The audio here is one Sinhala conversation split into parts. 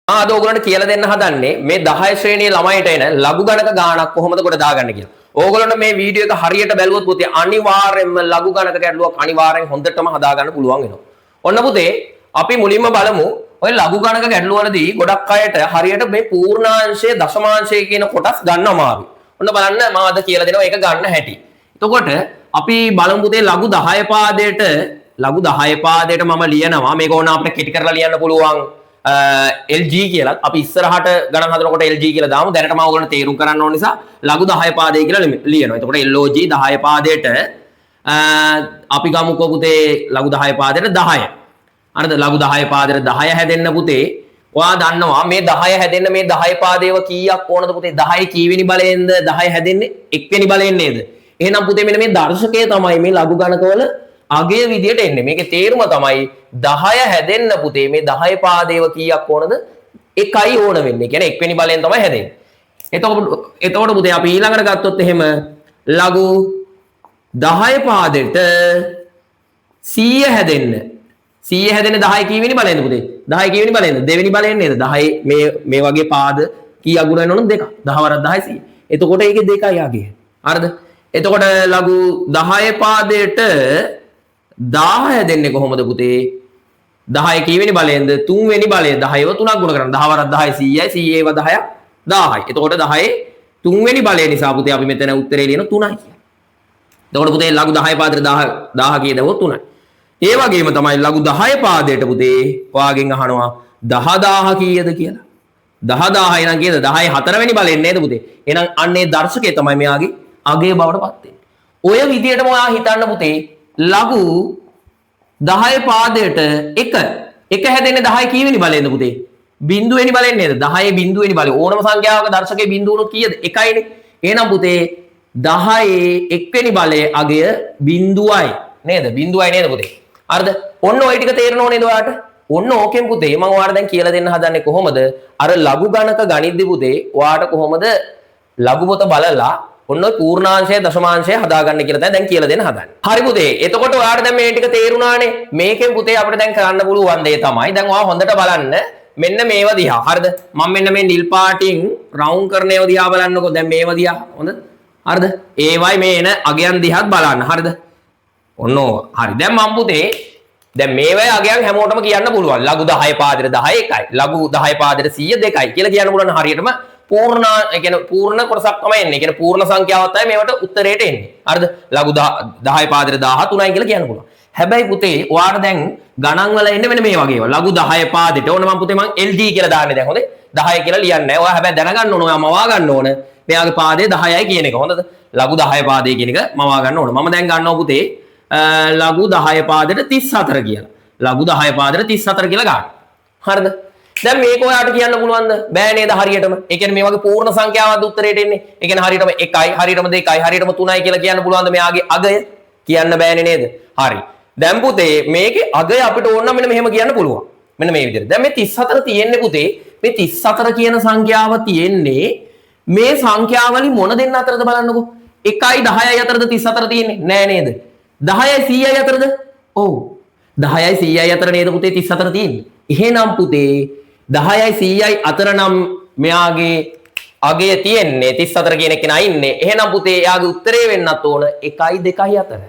අද ඕගොල්ලන්ට කියලා දෙන්න හදන්නේ මේ 10 ශ්‍රේණියේ ළමයිට එන ලඝු ගණක ගාණක් කොහොමද කොට දාගන්නේ කියලා. ඕගොල්ලන්ට මේ වීඩියෝ එක හරියට බැලුවොත් පුතේ අනිවාර්යයෙන්ම ලඝු ගණක ගැටලුවක් අනිවාර්යෙන් හොඳටම හදා ගන්න පුළුවන් වෙනවා. ඔන්න පුතේ අපි මුලින්ම බලමු ඔය ලඝු ගණක ගැටලු වලදී ගොඩක් අයට හරියට මේ පූර්ණාංශය දශමාංශය කියන කොටස් ගන්න අමාරුයි. ඔන්න බලන්න මම අද කියලා දෙනවා ඒක ගන්න හැටි. එතකොට අපි බලමු පුතේ ලඝු 10 පාදයට මම ලියනවා මේක ඕන අපිට කෙටි කරලා ලියන්න පුළුවන්. LG කියලා අපි ඉස්සරහට ගණන් හදනකොට LG කියලා දාමු. දැනටම ඔයගොල්ලෝ තේරුම් කරන්න ඕන නිසා ලඝු 10 පාදය කියලා ලියනවා. එතකොට LOG 10 පාදයට අපි ගමුකෝ පුතේ ලඝු 10 පාදයට 10. අරද ලඝු 10 පාදයට 10 හැදෙන්න පුතේ ඔයා දන්නවා මේ 10 හැදෙන්න මේ 10 පාදේව කීයක් ඕනද පුතේ? 10 කීවෙනි බලයෙන්ද 10 හැදෙන්නේ? 1 වෙනි බලයෙන් නේද? එහෙනම් පුතේ මෙන්න මේ දර්ශකය තමයි මේ ලඝු ගණකවල අගය විදියට එන්නේ. මේකේ තේරුම තමයි 10 හැදෙන්න පුතේ මේ 10 පාදේව කීයක් ඕනද? 1යි ඕන වෙන්නේ. කියන්නේ 1 වෙනි බලයෙන් තමයි හැදෙන්නේ. එතකොට පුතේ අපි ඊළඟට ගත්තොත් එහෙම ලඝු 10 පාදෙට 100 හැදෙන්න. 100 හැදෙන්නේ 10 කීවෙනි බලයෙන්ද පුතේ? 10 කීවෙනි බලයෙන්ද? දෙවෙනි බලයෙන් නේද? 10 මේ වගේ පාද කීයක් ගුණ වෙනවද? 2ක්. 10 වරක් 10 100. එතකොට ඒකේ 2යි අගය. හරිද? එතකොට ලඝු 10 පාදයට 10 හැදෙන්නේ කොහොමද පුතේ? 10 කීවෙනි බලයෙන්ද? 3 වෙනි බලය. 10ව 3ක් ගුණ කරන්න. 10 වරක් 10 100යි. 100ව 10ක් 1000යි. එතකොට 10 3 වෙනි බලය නිසා පුතේ අපි මෙතන උත්තරේ ලියන 3යි කියලා. එතකොට පුතේ ලඝු 10 පාදයට 1000 කියදවොත් 3යි. ඒ වගේම තමයි ලඝු 10 පාදයට පුතේ ඔයාගෙන් අහනවා 10000 කීයද කියලා. 10000 නම් කීයද? 10 4 වෙනි බලයෙන් නේද පුතේ? එහෙනම් අන්නේ දර්ශකය තමයි මෙයාගේ අගය බවට පත් වෙන්නේ. ඔය විදියටම ඔයා හිතන්න පුතේ ලඝු 10 පාදයට 1 හැදෙන්නේ 10 කීවෙනි බලයෙන්ද පුතේ? බිංදුව වෙනි බලයෙන් නේද? 10 බිංදුව වෙනි බලය. ඕනම සංඛ්‍යාවක දර්ශකයේ බිංදුව උනොත් කීයද? 1යිනේ. එහෙනම් පුතේ 10 1 වෙනි බලයේ අගය බිංදුවයි නේද? බිංදුවයි නේද පුතේ? හරිද? ඔන්න ඔය ටික තේරෙනව නේද ඔයාට? ඔන්න ඕකෙන් පුතේ මම ඔයාලට දැන් කියලා දෙන්න හදන්නේ කොහොමද? අර ලඝු ගණක ගණිද්දි පුතේ ඔයාට කොහොමද ලඝු පොත බලලා ඔන්න ඔය පූර්ණාංශය දශමාංශය හදාගන්න කියලා දැන් කියලා දෙන්න හදන්නේ. හරි පුතේ. එතකොට ඔයාලට දැන් මේ ටික තේරුණානේ. මේකෙන් පුතේ අපිට දැන් කරන්න පුළුවන් දේ තමයි දැන් ඔයා හොඳට බලන්න මෙන්න මේව දිහා. හරිද? මම මෙන්න මේ නිල් පාටින් රවුන්ඩ් කරන ඒවා දිහා බලන්නකෝ. දැන් මේව දිහා. හොඳද? හරිද? ඒවයි මේ එන අගයන් දිහාත් බලන්න. හරිද? ඔන්න හරි. දැන් මම පුතේ දැන් මේවයි අගයන් හැමෝටම කියන්න පුළුවන්. ලඝු 10 පාදයට 10 1යි. ලඝු 10 පාදයට 100 2යි කියලා කියන්න පුළුවන් හරියටම. පූර්ණ කොටසක් තමයි එන්නේ. කියන්නේ පූර්ණ සංඛ්‍යාවක් තමයි මේවට උත්තරේට එන්නේ. හරිද? ලඝු 10 පාදයට 10 3යි කියලා කියන්න පුළුවන්. හැබැයි පුතේ ඔයාට දැන් ගණන් වල එන්නේ මෙන්න මේ වගේ ඒවා. ලඝු 10 පාදයට ඕන මම පුතේ මම LG කියලා දාන්නේ දැන් හොඳේ. 10 කියලා ලියන්නේ නැහැ. ඔයා හැබැයි දැනගන්න ඕන ඔයා මවා ගන්න ඕන. මෙයාගේ පාදේ 10යි කියන එක. හොඳද? ලඝු 10 පාදේ කියන එක මවා ගන්න ඕන. මම දැන් ගන්නවා පුතේ ලඝු 10 පාදයට 34 කියලා. ලඝු 10 පාදයට 34 කියලා ගන්න. හරිද? දැන් මේක ඔයාට කියන්න පුළුවන්ද? බෑ නේද හරියටම. ඒ කියන්නේ මේ වගේ පූර්ණ සංඛ්‍යාවක්ද උත්තරේට එන්නේ. ඒ කියන්නේ හරියටම 1යි, හරියටම 2යි, හරියටම 3යි කියලා කියන්න පුළුවන්ද මෙයාගේ අගය? කියන්න බෑනේ නේද? හරි. දැන් පුතේ මේකේ අගය අපිට ඕන නම් මෙන්න මෙහෙම කියන්න පුළුවන්. මෙන්න මේ විදිහට. දැන් මේ 34 තියෙන්නේ පුතේ මේ 34 කියන සංඛ්‍යාව තියෙන්නේ මේ සංඛ්‍යාවලින් මොන දෙන්න අතරද බලන්නකෝ. 1යි 10යි අතරද 34 තියෙන්නේ? නෑ නේද? 10යි 100යි අතරද? ඔව්. 10යි 100යි අතර නේද පුතේ 34 තියෙන්නේ. එහෙනම් පුතේ 10යි 100යි අතර නම් මෙයාගේ අගය තියෙන්නේ 34 කියන කෙනා ඉන්නේ. එහෙනම් පුතේ එයාගේ උත්තරේ වෙන්නත් ඕන 1යි 2යි අතර.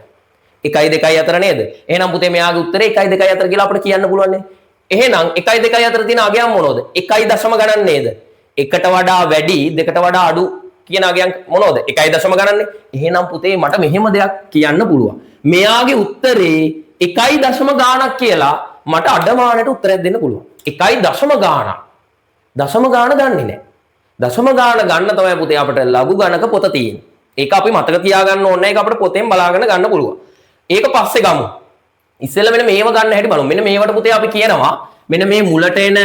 1යි 2යි අතර නේද? එහෙනම් පුතේ මෙයාගේ උත්තරේ 1යි 2යි අතර කියලා අපිට කියන්න පුළුවන් නේ. එහෙනම් 1යි 2යි අතර තියෙන අගයන් මොනවද? 1යි දශම ගණන් නේද? 1ට වඩා වැඩි 2ට වඩා අඩු කියන අගයන් මොනවද? 1යි දශම ගණන්නේ. එහෙනම් පුතේ මට මෙහෙම දෙයක් කියන්න පුළුවන්. මෙයාගේ උත්තරේ 1යි දශම ගාණක් කියලා මට අඩමාණයට උත්තරයක් දෙන්න පුළුවන්. 1යි දශම ගාණක්. දශම ගාණ දන්නේ නැහැ. දශම ගාණ ගන්න තමයි පුතේ අපිට ලඝු ගණක පොත තියෙන්නේ. ඒක අපි මතක තියාගන්න ඕනේ නැහැ. ඒක අපිට පොතෙන් බලාගෙන ගන්න පුළුවන්. ඒක පස්සේ ගමු. ඉස්සෙල්ලා මෙන්න මේව ගන්න හැටි බලමු. මෙන්න මේවට පුතේ අපි කියනවා මෙන්න මේ මුලට එන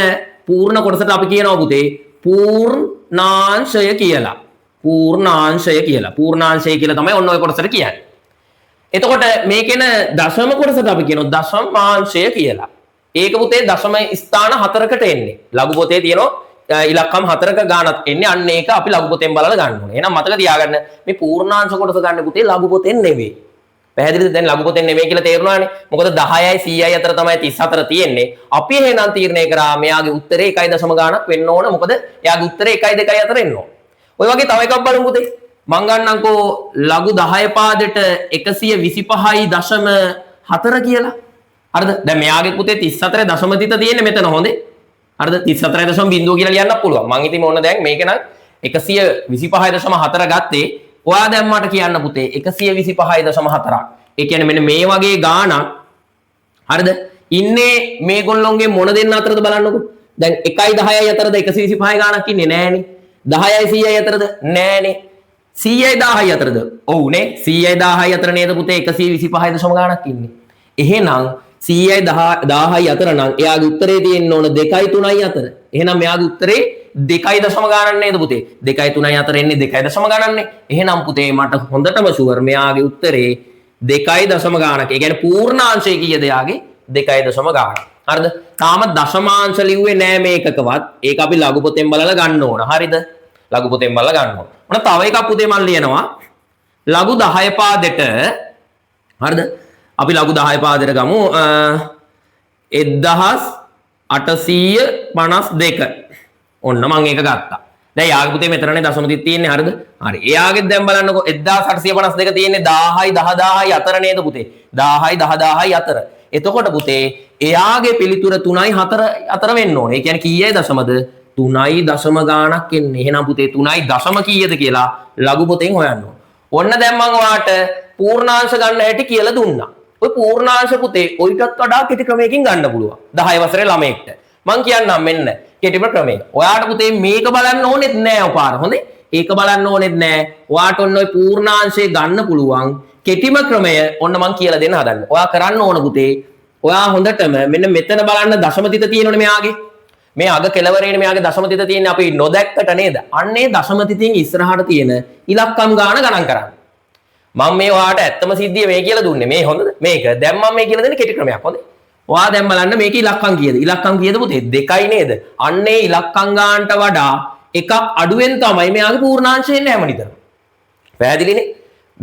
පූර්ණ කොටසට අපි කියනවා පුතේ පූර්ණාංශය කියලා. පූර්ණාංශය කියලා. පූර්ණාංශය කියලා තමයි ඔන්න ඔය කොටසට කියන්නේ. එතකොට මේකේන දශම කොටසට අපි කියනවා දශමාංශය කියලා. ඒක පුතේ දශම ස්ථාන 4කට එන්නේ. ලඝු පොතේ තියෙනවා ඉලක්කම් 4ක ගානක් එන්නේ. අන්න ඒක අපි ලඝු පොතෙන් බලලා ගන්න ඕනේ. එහෙනම් මතක තියාගන්න මේ පූර්ණාංශ කොටස ගන්න පුතේ ලඝු පොතෙන් නෙවෙයි. පැහැදිලිද? දැන් ලඝු පොතෙන් නෙමෙයි කියලා තේරුණානේ. මොකද 10යි 100යි අතර තමයි 34 තියෙන්නේ. අපි එහෙනම් තීරණය කරා මෙයාගේ උත්තරේ 1 ගාණක් වෙන්න ඕන. මොකද එයාගේ උත්තරේ 1යි 2යි අතර එන්න ඕන. ඔය වගේ තව එකක් බලමු පුතේ. මං ගන්නම්කෝ ලඝු 10 පාදෙට 125.4 කියලා. හරිද? දැන් මෙයාගේ පුතේ 34 දශම තිත තියෙන්නේ මෙතන හොඳේ. හරිද? 34.0 කියලා ලියන්නත් පුළුවන්. මං ඉතින් ඕන දැන් මේක නම් 125.4 ගත්තේ. ඔයා දැන් මට කියන්න පුතේ 125.4ක්. ඒ කියන්නේ මෙන්න මේ වගේ ගාණක් හරිද? ඉන්නේ මේගොල්ලොන්ගේ මොන දෙන්න අතරද බලන්නකෝ. දැන් 1යි 10යි අතරද 125 ගාණක් ඉන්නේ නෑනේ. 10යි 100යි අතරද නෑනේ. 100යි 10යි අතරද? ඔව්නේ. 100යි 10යි අතර නේද පුතේ 125 ගාණක් ඉන්නේ. එහෙනම් 100යි 10යි අතර නම් එයාගේ උත්තරේ තියෙන්න ඕන 2යි 3යි අතර. එහෙනම් මෙයාගේ උත්තරේ 2යි දශම ගානක් නේද පුතේ? 2යි 3යි අතර එන්නේ 2යි දශම ගානක්නේ. එහෙනම් පුතේ මට හොඳටම ෂුවර් මෙයාගේ උත්තරේ 2යි දශම ගානක්. ඒ කියන්නේ පූර්ණාංශය කීයද එයාගේ? 2යි දශම ගානක්. හරිද? තාම දශමාංශ ලිව්වේ නෑ මේකකවත්. ඒක අපි ලඝු පොතෙන් බලලා ගන්න ඕන. හරිද? ලඝු පොතෙන් බලලා ගන්න ඕන. මොන තව එකක් පුතේ මම ලියනවා. ලඝු 10 පාදෙට හරිද? අපි ලඝු 10 පාදෙට ගමු 1852. ඔන්න මම ඒක ගත්තා. දැන් යාගේ පුතේ මෙතනනේ දශම තිත් තියෙන්නේ හරිද? හරි. එයාගෙත් දැන් බලන්නකො 1852 තියෙන්නේ 1000යි 10000යි අතර නේද පුතේ? 1000යි 10000යි අතර. එතකොට පුතේ එයාගේ පිළිතුර 3යි 4 අතර වෙන්න ඕනේ. ඒ කියන්නේ කීයයි දශමද? 3යි දශම ගාණක් එන්නේ. එහෙනම් පුතේ 3යි දශම කීයද කියලා ලඝු පොතෙන් හොයන්න ඕන. ඔන්න දැන් මම ඔයාට පූර්ණාංශ ගන්න හැටි කියලා දුන්නා. ඔය පූර්ණාංශ පුතේ ඔයිටත් වඩා කෙටි ක්‍රමයකින් ගන්න පුළුවන් 10 වසරේ ළමයෙක්ට. මං කියන්නම් මෙන්න කෙටිම ක්‍රමය. ඔයාට පුතේ මේක බලන්න ඕනෙත් නෑ ඔපාර. හොඳේ? ඒක බලන්න ඕනෙත් නෑ. ඔයාට ඔන්න ඔය පූර්ණාංශය ගන්න පුළුවන් කෙටිම ක්‍රමය ඔන්න මං කියලා දෙන්න හදන්නේ. ඔයා කරන්න ඕන පුතේ ඔයා හොඳටම මෙන්න මෙතන බලන්න දශම තිත තියෙනවනේ මෙයාගේ. මේ අග කෙලවරේනේ මෙයාගේ දශම තිත තියෙන්නේ අපි නොදැක්කට නේද? අන්නේ දශම තිතින් ඉස්සරහට තියෙන ඉලක්කම් ගාන ගණන් කරන්න. මම මේ ඔයාට ඇත්තම සිද්ධිය මේ කියලා දුන්නේ. මේ හොඳද? මේක දැන් මම මේ කියලා දෙන්නේ කෙටි ක්‍රමයක්. හොඳේ? ඔයා දැන් බලන්න මේකේ ඉලක්කම් කීයද? ඉලක්කම් කීයද පුතේ? 2යි නේද? අන්නේ ඉලක්කම් ගානට වඩා එකක් අඩුවෙන් තමයි මෙයාගේ පූර්ණාංශය එන්නේ හැමනිටම. පැහැදිලිනේ?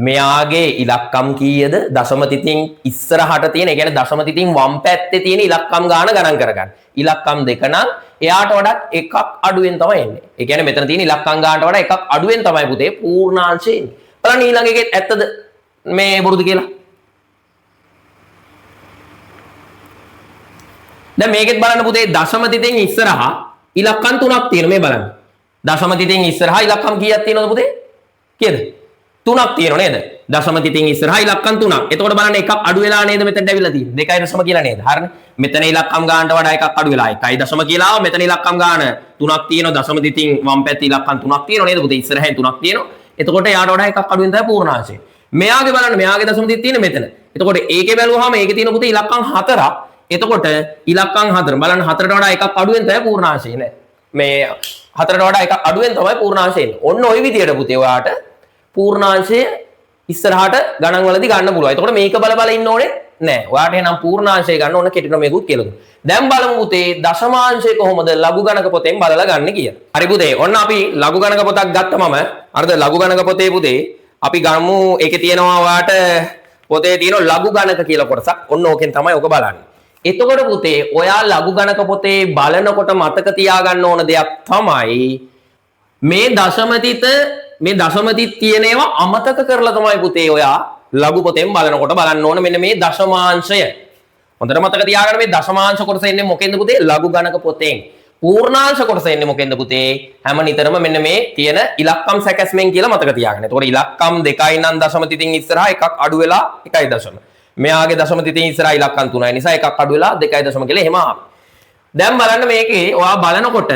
මෙයාගේ ඉලක්කම් කීයද? දශම තිතින් ඉස්සරහට තියෙන, ඒ කියන්නේ දශම තිතින් වම් පැත්තේ තියෙන ඉලක්කම් ගාන ගණන් කරගන්න. ඉලක්කම් 2 නම් එයාට වඩා එකක් අඩුවෙන් තමයි එන්නේ. ඒ කියන්නේ මෙතන තියෙන ඉලක්කම් ගානට වඩා එකක් අඩුවෙන් තමයි පුතේ පූර්ණාංශය එන්නේ. බලන්න ඊළඟ එකේ ඇත්තද මේ බොරුද කියලා? දැන් මේකෙත් බලන්න පුතේ දශම තිතෙන් ඉස්සරහා ඉලක්කම් 3ක් තියෙනවා මේ බලන්න. දශම තිතෙන් ඉස්සරහා ඉලක්කම් කීයක් තියෙනවද පුතේ? කීයද? 3ක් තියෙනව නේද? දශම තිතෙන් ඉස්සරහා ඉලක්කම් 3ක්. එතකොට බලන්න එකක් අඩු වෙලා නේද මෙතනට ඇවිල්ලා තියෙන්නේ. 2යි දශම කියලා නේද? හරිනේ. මෙතන ඉලක්කම් ගානට වඩා එකක් අඩු වෙලා 1යි දශම කියලා ආව. මෙතන ඉලක්කම් ගාන 3ක් තියෙනවා. දශම තිතින් වම් පැත්තේ ඉලක්කම් 3ක් තියෙනවා නේද පුතේ? ඉස්සරහින් 3ක් තියෙනවා. එතකොට යාට වඩා එකක් අඩුවෙන් තමයි පූර්ණාංශය. මෙයාගේ බලන්න මෙයාගේ දශම තිත තියෙන්නේ මෙතන. එතකොට ඒකේ බැලුවාම ඒකේ තියෙන පුතේ ඉලක්කම් 4ක්. එතකොට ඉලක්කම් 4 බලන්න 4ට වඩා එකක් අඩුවෙන් තමයි පූර්ණාංශය නේ. මේ 4ට වඩා එකක් අඩුවෙන් තමයි පූර්ණාංශය එන්නේ. ඔන්න ওই විදියට පුතේ ඔයාට පූර්ණාංශය ඉස්සරහට ගණන් වලදී ගන්න පුළුවන්. එතකොට මේක බල බල ඉන්න ඕනේ නෑ. ඔයාට එහෙනම් පූර්ණාංශය ගන්න ඕන කෙටි ක්‍රමයකුත් කියලා දුන්නා. දැන් බලමු පුතේ දශමාංශය කොහොමද ලඝු ගණක පොතෙන් බලලා ගන්න කියලා. හරි පුතේ. ඔන්න අපි ලඝු ගණක පොතක් ගත්තමම අරද ලඝු ගණක පොතේ පුතේ අපි ගමු ඒකේ තියෙනවා ඔයාට පොතේ තියෙන ලඝු ගණක කියලා කොටසක්. ඔන්න ඕකෙන් තමයි ඔක බලන්නේ. එතකොට පුතේ ඔයා ලඝු ගණක පොතේ බලනකොට මතක තියාගන්න ඕන දෙයක් තමයි මේ දශම තිත තියෙන ඒවා අමතක කරලා තමයි පුතේ ඔයා ලඝු පොතෙන් බලනකොට බලන්න ඕන මෙන්න මේ දශමාංශය. හොඳට මතක තියාගන්න මේ දශමාංශ කොටස එන්නේ මොකෙන්ද පුතේ? ලඝු ගණක පොතෙන්. පූර්ණාංශ කොටස එන්නේ මොකෙන්ද පුතේ? හැම නිතරම මෙන්න මේ තියෙන ඉලක්කම් සැකැස්මෙන් කියලා මතක තියාගන්න. එතකොට ඉලක්කම් 2යි නම් දශම තිතින් ඉස්සරහා එකක් අඩු වෙලා 1යි දශම. මෙයාගේ දශම තිතින් ඉස්සරහා ඉලක්කම් 3යි නිසා එකක් අඩු වෙලා 2යි දශම කියලා එහෙම ආවා. දැන් බලන්න මේකේ ඔයා බලනකොට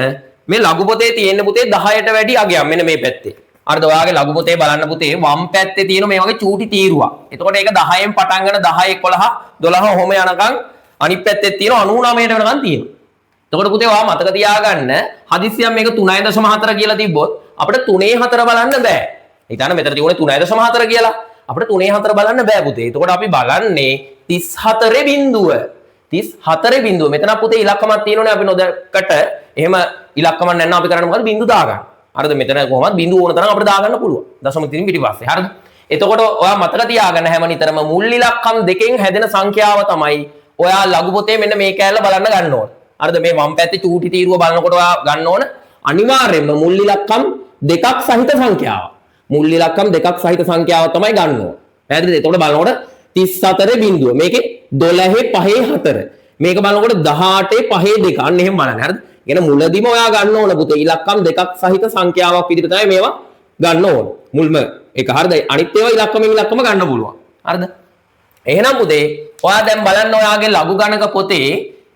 මේ ලඝු පොතේ තියෙන පුතේ 10ට වැඩි අගයක් මෙන්න මේ පැත්තේ. අරද ඔයාගේ ලඝු පොතේ බලන්න පුතේ වම් පැත්තේ තියෙන මේ වගේ චූටි තීරුවක්. එතකොට ඒක 10න් පටන් ගන්න 10 11 12 ඔහොම යනකම් අනිත් පැත්තේ තියෙන 99ට වෙනකම් තියෙනවා. එතකොට පුතේ ඔයා මතක තියාගන්න හදිස්සියෙන් මේක 3.4 කියලා තිබ්බොත් අපිට 3.4 බලන්න බෑ. හිතන්න මෙතන තියුනේ 3.4 කියලා. අපිට 3.4 බලන්න බෑ පුතේ. එතකොට අපි බලන්නේ 34 බිඳුව. 34 බිඳුව. මෙතන පුතේ ඉලක්කමක් තියෙනෝනේ අපි නොදකට. එහෙම ඉලක්කමක් නැත්නම් අපි කරන්නේ මොකද? බිඳු දාගන්න. හරිද? මෙතන කොහොමද බිඳුව ඕන තරම් අපිට දාගන්න පුළුවන්. දශම තිතින් පිටිපස්සේ. හරිද? එතකොට ඔයා මතක තියාගන්න හැම නිතරම මුල් ඉලක්කම් දෙකෙන් හැදෙන සංඛ්‍යාව තමයි ඔයා ලඝු පොතේ මෙන්න මේ කෑල්ල බලන්න ගන්න ඕන. හරිද? මේ වම් පැත්තේ චූටි තීරුව බලනකොට ඔයා ගන්න ඕන අනිවාර්යයෙන්ම මුල් ඉලක්කම් දෙකක් සහිත සංඛ්‍යාව. මුල් ඉලක්කම් දෙකක් සහිත සංඛ්‍යාව තමයි ගන්න ඕන. පැහැදිලිද? එතකොට බලනකොට 34 බිඳුව. මේකේ 12 5 4. මේක බලනකොට 18 5 2. අන්න එහෙම බලන්න. හරිද? කියන මුලදීම ඔයා ගන්න ඕන පුතේ ඉලක්කම් දෙකක් සහිත සංඛ්‍යාවක් විදිහට තමයි මේවා ගන්න ඕන. මුල්ම ඒක හරිද? අනිත් ඒවා ඉලක්කමෙන් ඉලක්කම ගන්න පුළුවන්. හරිද? එහෙනම් පුතේ ඔයා දැන් බලන්න ඔයාගේ ලඝු ගණක පොතේ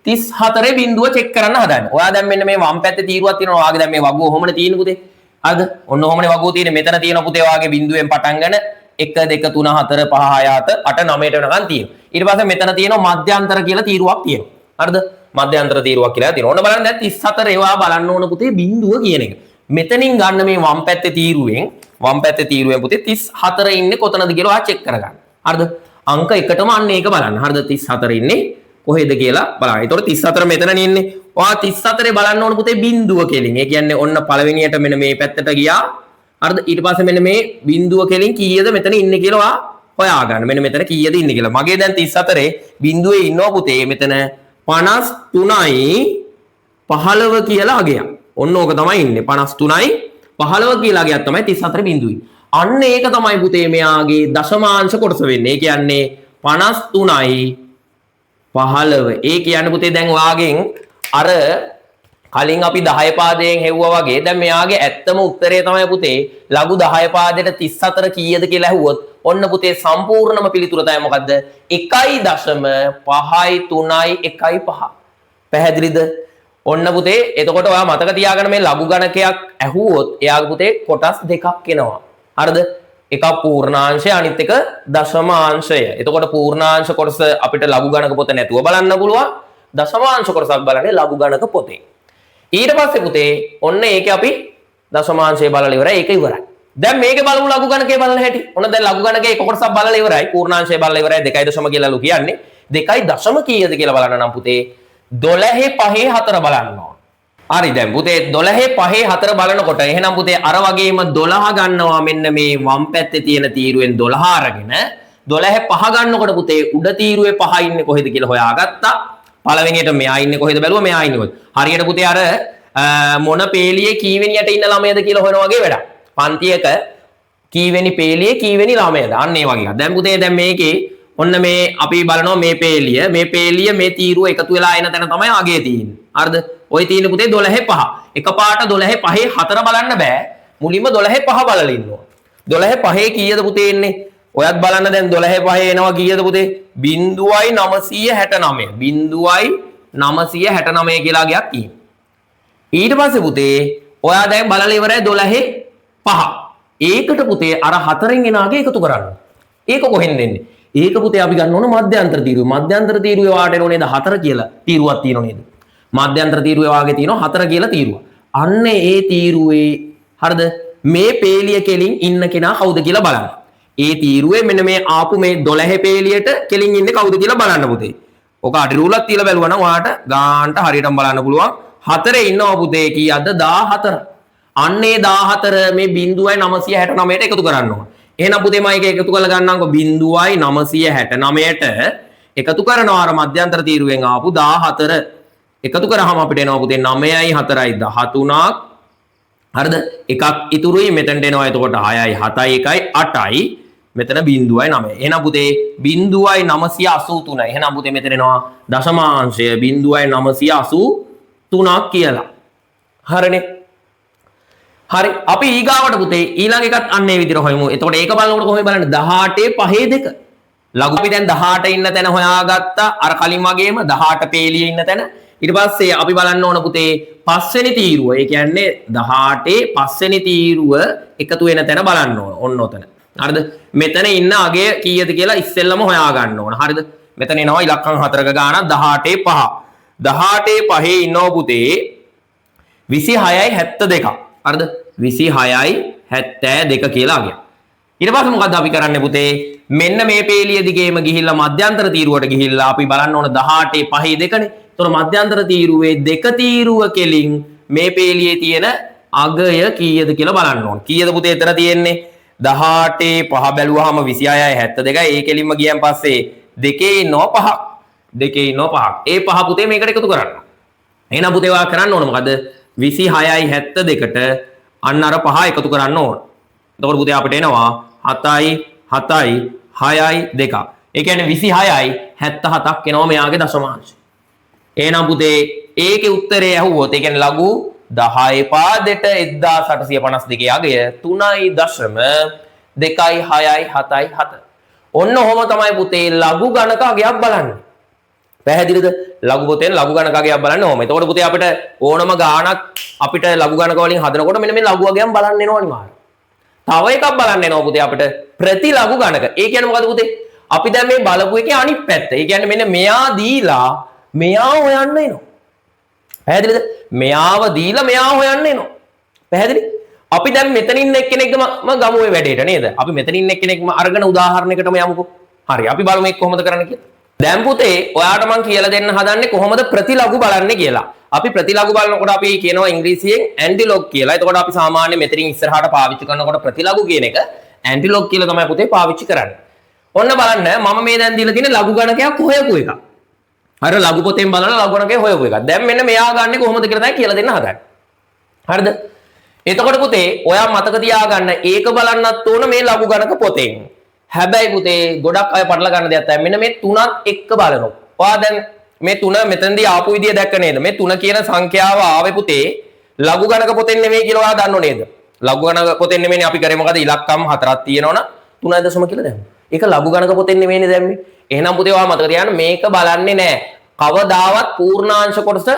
34 බිඳුව චෙක් කරන්න හදන්න. ඔයා දැන් මෙන්න මේ වම් පැත්තේ තීරුවක් තියෙනවා. ඔයාගේ දැන් මේ වගුව ඔහොමනේ තියෙන්නේ පුතේ. හරිද? ඔන්න ඔහොමනේ වගුව තියෙන්නේ. මෙතන තියෙන පුතේ ඔයාගේ බිඳුවෙන් පටන්ගෙන 1 2 3 4 5 6 7 8 9ට වෙනකන් තියෙනවා. ඊට පස්සේ මෙතන තියෙනවා මධ්‍යන්තර කියලා තීරුවක් තියෙනවා. හරිද? මධ්‍යන්තර තීරුවක් කියලා තියෙනවා. ඔන්න බලන්න දැන් 34 ඒවා බලන්න ඕන පුතේ බිඳුව කියන එක. මෙතනින් ගන්න මේ වම් පැත්තේ තීරුවෙන් පුතේ 34 ඉන්නේ කොතනද කියලා ඔයා චෙක් කරගන්න. හරිද? අංක එකටම අන්න ඒක බලන්න. හරිද? 34 ඉන්නේ කොහෙද කියලා බලන්න. ඒතකොට 34 මෙතනනේ ඉන්නේ. ඔයා 34 බලන්න ඕන පුතේ බිඳුව කෙලින්. ඒ කියන්නේ ඔන්න පළවෙනියට මෙන්න මේ පැත්තට ගියා. හරිද? ඊට පස්සේ මෙන්න මේ බිඳුව කෙලින් කීයද මෙතන ඉන්නේ කියලා ඔයා හොයාගන්න. මෙන්න මෙතන කීයද ඉන්නේ කියලා. මගේ දැන් 34 බිඳුවේ ඉන්නවා පුතේ මෙතන 53යි 15 කියලා අගයක්. ඔන්න ඕක තමයි ඉන්නේ 53යි 15 කියලා අගයක් තමයි 34 බිඳුවයි. අන්න ඒක තමයි පුතේ මෙයාගේ දශමාංශ කොටස වෙන්නේ. ඒ කියන්නේ 53යි 15. ඒ කියන්නේ පුතේ දැන් ඔයාගෙන් අර කලින් අපි 10 පාදයෙන් හෙව්වා වගේ දැන් මෙයාගේ ඇත්තම උත්තරය තමයි පුතේ ලඝු 10 පාදයට 34 කීයද කියලා ඇහුවොත් ඔන්න පුතේ සම්පූර්ණම පිළිතුර තමයි මොකද්ද 1.5යි 3යි 1.5. පැහැදිලිද? ඔන්න පුතේ එතකොට ඔයා මතක තියාගන්න මේ ලඝු ගණකයක් ඇහුවොත් එයාගේ පුතේ කොටස් දෙකක් එනවා. හරිද? එකක් පූර්ණාංශය අනිත් එක දශමාංශය. එතකොට පූර්ණාංශ කොටස අපිට ලඝු ගණක පොත නැතුව බලන්න පුළුවන්. දශමාංශ කොටසක් බලන්නේ ලඝු ගණක පොතේ. ඊට පස්සේ පුතේ ඔන්න ඒකේ අපි දශමාංශය බලලා ඉවරයි. ඒක ඉවරයි. දැන් මේකේ බලමු ලඝු ගණකේ බලන හැටි. ඔන්න දැන් ලඝු ගණකේ එක කොටසක් බලලා ඉවරයි. පූර්ණාංශය බලලා ඉවරයි. 2.0 කියලා ලු කියන්නේ. 2.0 කීයද කියලා බලන්න නම් පුතේ 12 5 4 බලන්න ඕන. හරි දැන් පුතේ 12 5 4 බලනකොට එහෙනම් පුතේ අර වගේම 12 ගන්නවා මෙන්න මේ වම් පැත්තේ තියෙන තීරුවෙන් 12 අරගෙන 12 5 ගන්නකොට පුතේ උඩ තීරුවේ 5 ඉන්නේ කොහෙද කියලා හොයාගත්තා. පළවෙනියට මෙයා ඉන්නේ කොහෙද බැලුවා මෙයා ඉන්නේ කොහෙද. හරියට පුතේ අර මොන පේලියේ කීවෙනියට ඉන්න ළමයද කියලා හොයන වගේ වැඩක්. පන්තියක කීවෙනි පේලියේ කීවෙනි ළමයද? අන්න ඒ වගේ එකක්. දැන් පුතේ දැන් මේකේ ඔන්න මේ අපි බලනවා මේ පේලිය මේ තීරුව එකතු වෙලා එන තැන තමයි අගේ තියෙන්නේ. හරිද? ඔය තියෙන්නේ පුතේ 12 5. එකපාරට 12 5 4 බලන්න බෑ. මුලින්ම 12 5 බලලා ඉන්නවා. 12 5 කීයද පුතේ එන්නේ? ඔයත් බලන්න දැන් 12 5 එනවා කීයද පුතේ? 0.969. 0.969 කියලා ගයක් තියෙනවා. ඊට පස්සේ පුතේ ඔයා දැන් බලලා ඉවරයි 12 5. ඒකට පුතේ අර 4න් එන අගේ එකතු කරන්න. ඒක කොහෙන්ද එන්නේ? ඒක පුතේ අපි ගන්න ඕන මධ්‍යන්තර තීරුව. මධ්‍යන්තර තීරුවේ වාට එනෝ නේද 4 කියලා තීරුවක් තියෙනව නේද? මධ්‍යන්තර තීරුවේ වාගේ තියෙනවා 4 කියලා තීරුව. අන්න ඒ තීරුවේ හරිද? මේ පේලිය කෙලින් ඉන්න කෙනා කවුද කියලා බලන්න. ඒ තීරුවේ මෙන්න මේ ආපු මේ 12 පේලියට කෙලින් ඉන්නේ කවුද කියලා බලන්න පුතේ. ඔක අඩි රූලක් තියලා බැලුවා නම් ඔයාට ගාන්ට හරියටම බලන්න පුළුවන්. 4 ඉන්නවා පුතේ කීයද 14. අන්න ඒ 14 මේ 0.969ට එකතු කරන්න ඕන. එහෙනම් පුතේ මම ඒක එකතු කරලා ගන්නම්කො 0.969ට එකතු කරනවා අර මධ්‍යන්තර තීරුවෙන් ආපු 14 එකතු කරාම අපිට එනවා පුතේ 9යි 4යි 13ක්. හරිද? එකක් ඉතුරුයි මෙතනට එනවා එතකොට 6යි 7යි 1යි 8යි මෙතන 0.9. එහෙනම් පුතේ 0.983. එහෙනම් පුතේ මෙතන එනවා දශමාංශය 0.983ක් කියලා. හරිනේ? හරි අපි ඊගාවට පුතේ ඊළඟ එකත් අන්න ඒ විදිහට හොයමු. එතකොට ඒක බලනකොට කොහොමද බලන්නේ 18 5 2. ලඝු අපි දැන් 18 ඉන්න තැන හොයාගත්තා. අර කලින් වගේම 18 පේලියේ ඉන්න තැන. ඊට පස්සේ අපි බලන්න ඕන පුතේ පස්වෙනි තීරුව. ඒ කියන්නේ 18 පස්වෙනි තීරුව එකතු වෙන තැන බලන්න ඕන. ඔන්න ඔතන. හරිද? මෙතන ඉන්න අගය කීයද කියලා ඉස්සෙල්ලම හොයා ගන්න ඕන. හරිද? මෙතන එනවා ඉලක්කම් 4ක ගාණක් 18 5. 18 5 ඉන්නව පුතේ 26යි 72ක්. හරිද? 26යි 72 කියලා අගයක්. ඊට පස්සේ මොකද්ද අපි කරන්නේ පුතේ? මෙන්න මේ පේලිය දිගේම ගිහිල්ලා මධ්‍යන්තර තීරුවට ගිහිල්ලා අපි බලන්න ඕන 18 5 2නේ. ඒතකොට මධ්‍යන්තර තීරුවේ දෙක තීරුව කෙලින් මේ පේලියේ තියෙන අගය කීයද කියලා බලන්න ඕන. කීයද පුතේ එතන තියෙන්නේ? 18 5 බැලුවාම 26යි 72යි. ඒ කෙලින්ම ගියන් පස්සේ දෙකේ ඉන්නවා 5ක්. දෙකේ ඉන්නවා 5ක්. ඒ 5 පුතේ මේකට එකතු කරන්න. එහෙනම් පුතේ ඔයා කරන්න ඕන මොකද? 26යි 72ට අන්න අර 5 එකතු කරන්න ඕන. එතකොට පුතේ අපිට එනවා 7යි 7යි 6යි 2. ඒ කියන්නේ 26යි 77ක් එනවා මෙයාගේ දශමාංශ. එහෙනම් පුතේ ඒකේ උත්තරේ ඇහුවොත් ඒ කියන්නේ ලඝු 10 පාදෙට 1852 අගය 3.2යි 6යි 7යි 7. ඔන්න ඔහොම තමයි පුතේ ලඝු ගණක අගයක් බලන්නේ. පැහැදිලිද? ලඝු පොතෙන් ලඝු ගණක අගයක් බලන්නේ ඔහොම. එතකොට පුතේ අපිට ඕනම ගාණක් අපිට ලඝු ගණක වලින් හදනකොට මෙන්න මේ ලඝු අගයන් බලන්න එනවා අනිවාර්යයෙන්. තව එකක් බලන්න එනවා පුතේ අපිට ප්‍රති ලඝු ගණක. ඒ කියන්නේ මොකද පුතේ? අපි දැන් මේ බලපු එකේ අනිත් පැත්ත. ඒ කියන්නේ මෙන්න මෙයා දීලා මෙයා හොයන්න එනවා. පැහැදිලිද? මෙයාව දීලා මෙයා හොයන්න එනවා. පැහැදිලි? අපි දැන් මෙතනින් එක්කෙනෙක්ම ගමු ඔය වැඩේට නේද? අපි මෙතනින් එක්කෙනෙක්ම අරගෙන උදාහරණයකටම යමුකෝ. හරි. අපි බලමු මේක කොහොමද කරන්න කියලා. දැන් පුතේ ඔයාට මම කියලා දෙන්න හදන්නේ කොහොමද ප්‍රතිලඝු බලන්නේ කියලා. අපි ප්‍රතිලඝු බලනකොට අපි කියනවා ඉංග්‍රීසියෙන් ඇන්ටිලොග් කියලා. එතකොට අපි සාමාන්‍ය මෙතනින් ඉස්සරහට පාවිච්චි කරනකොට ප්‍රතිලඝු කියන එක ඇන්ටිලොග් කියලා තමයි පුතේ පාවිච්චි කරන්නේ. ඔන්න බලන්න මම මේ දැන් දීලා තියෙන ලඝු ගණකයක් හොයපු එක. අර ලඝු පොතෙන් බලන ලඝු ගණකේ හොයපු එක. දැන් මෙන්න මෙයා ගන්නෙ කොහොමද කියලා තමයි කියලා දෙන්න හදන්නේ. හරිද? එතකොට පුතේ ඔයා මතක තියාගන්න ඒක බලන්නත් ඕන මේ ලඝු ගණක පොතෙන්. හැබැයි පුතේ ගොඩක් අය පටල ගන්න දෙයක් තමයි මෙන්න මේ තුනත් එක්ක බලනවා. ඔයා දැන් මේ තුන මෙතනදී ආපු විදිය දැක්ක නේද? මේ තුන කියන සංඛ්‍යාව ආවේ පුතේ ලඝු ගණක පොතෙන් නෙමෙයි කියලා ඔයා දන්නෝ නේද? ලඝු ගණක පොතෙන් නෙමෙයිනේ අපි කරේ මොකද ඉලක්කම් හතරක් තියෙනවනම් 3.0 කියලා දැම්මා. ඒක ලඝු ගණක පොතෙන් නෙමෙයිනේ දැම්මේ. එහෙනම් පුතේ ඔයා මතක තියාගන්න මේක බලන්නේ නැහැ. කවදාවත් පූර්ණාංශ කොටස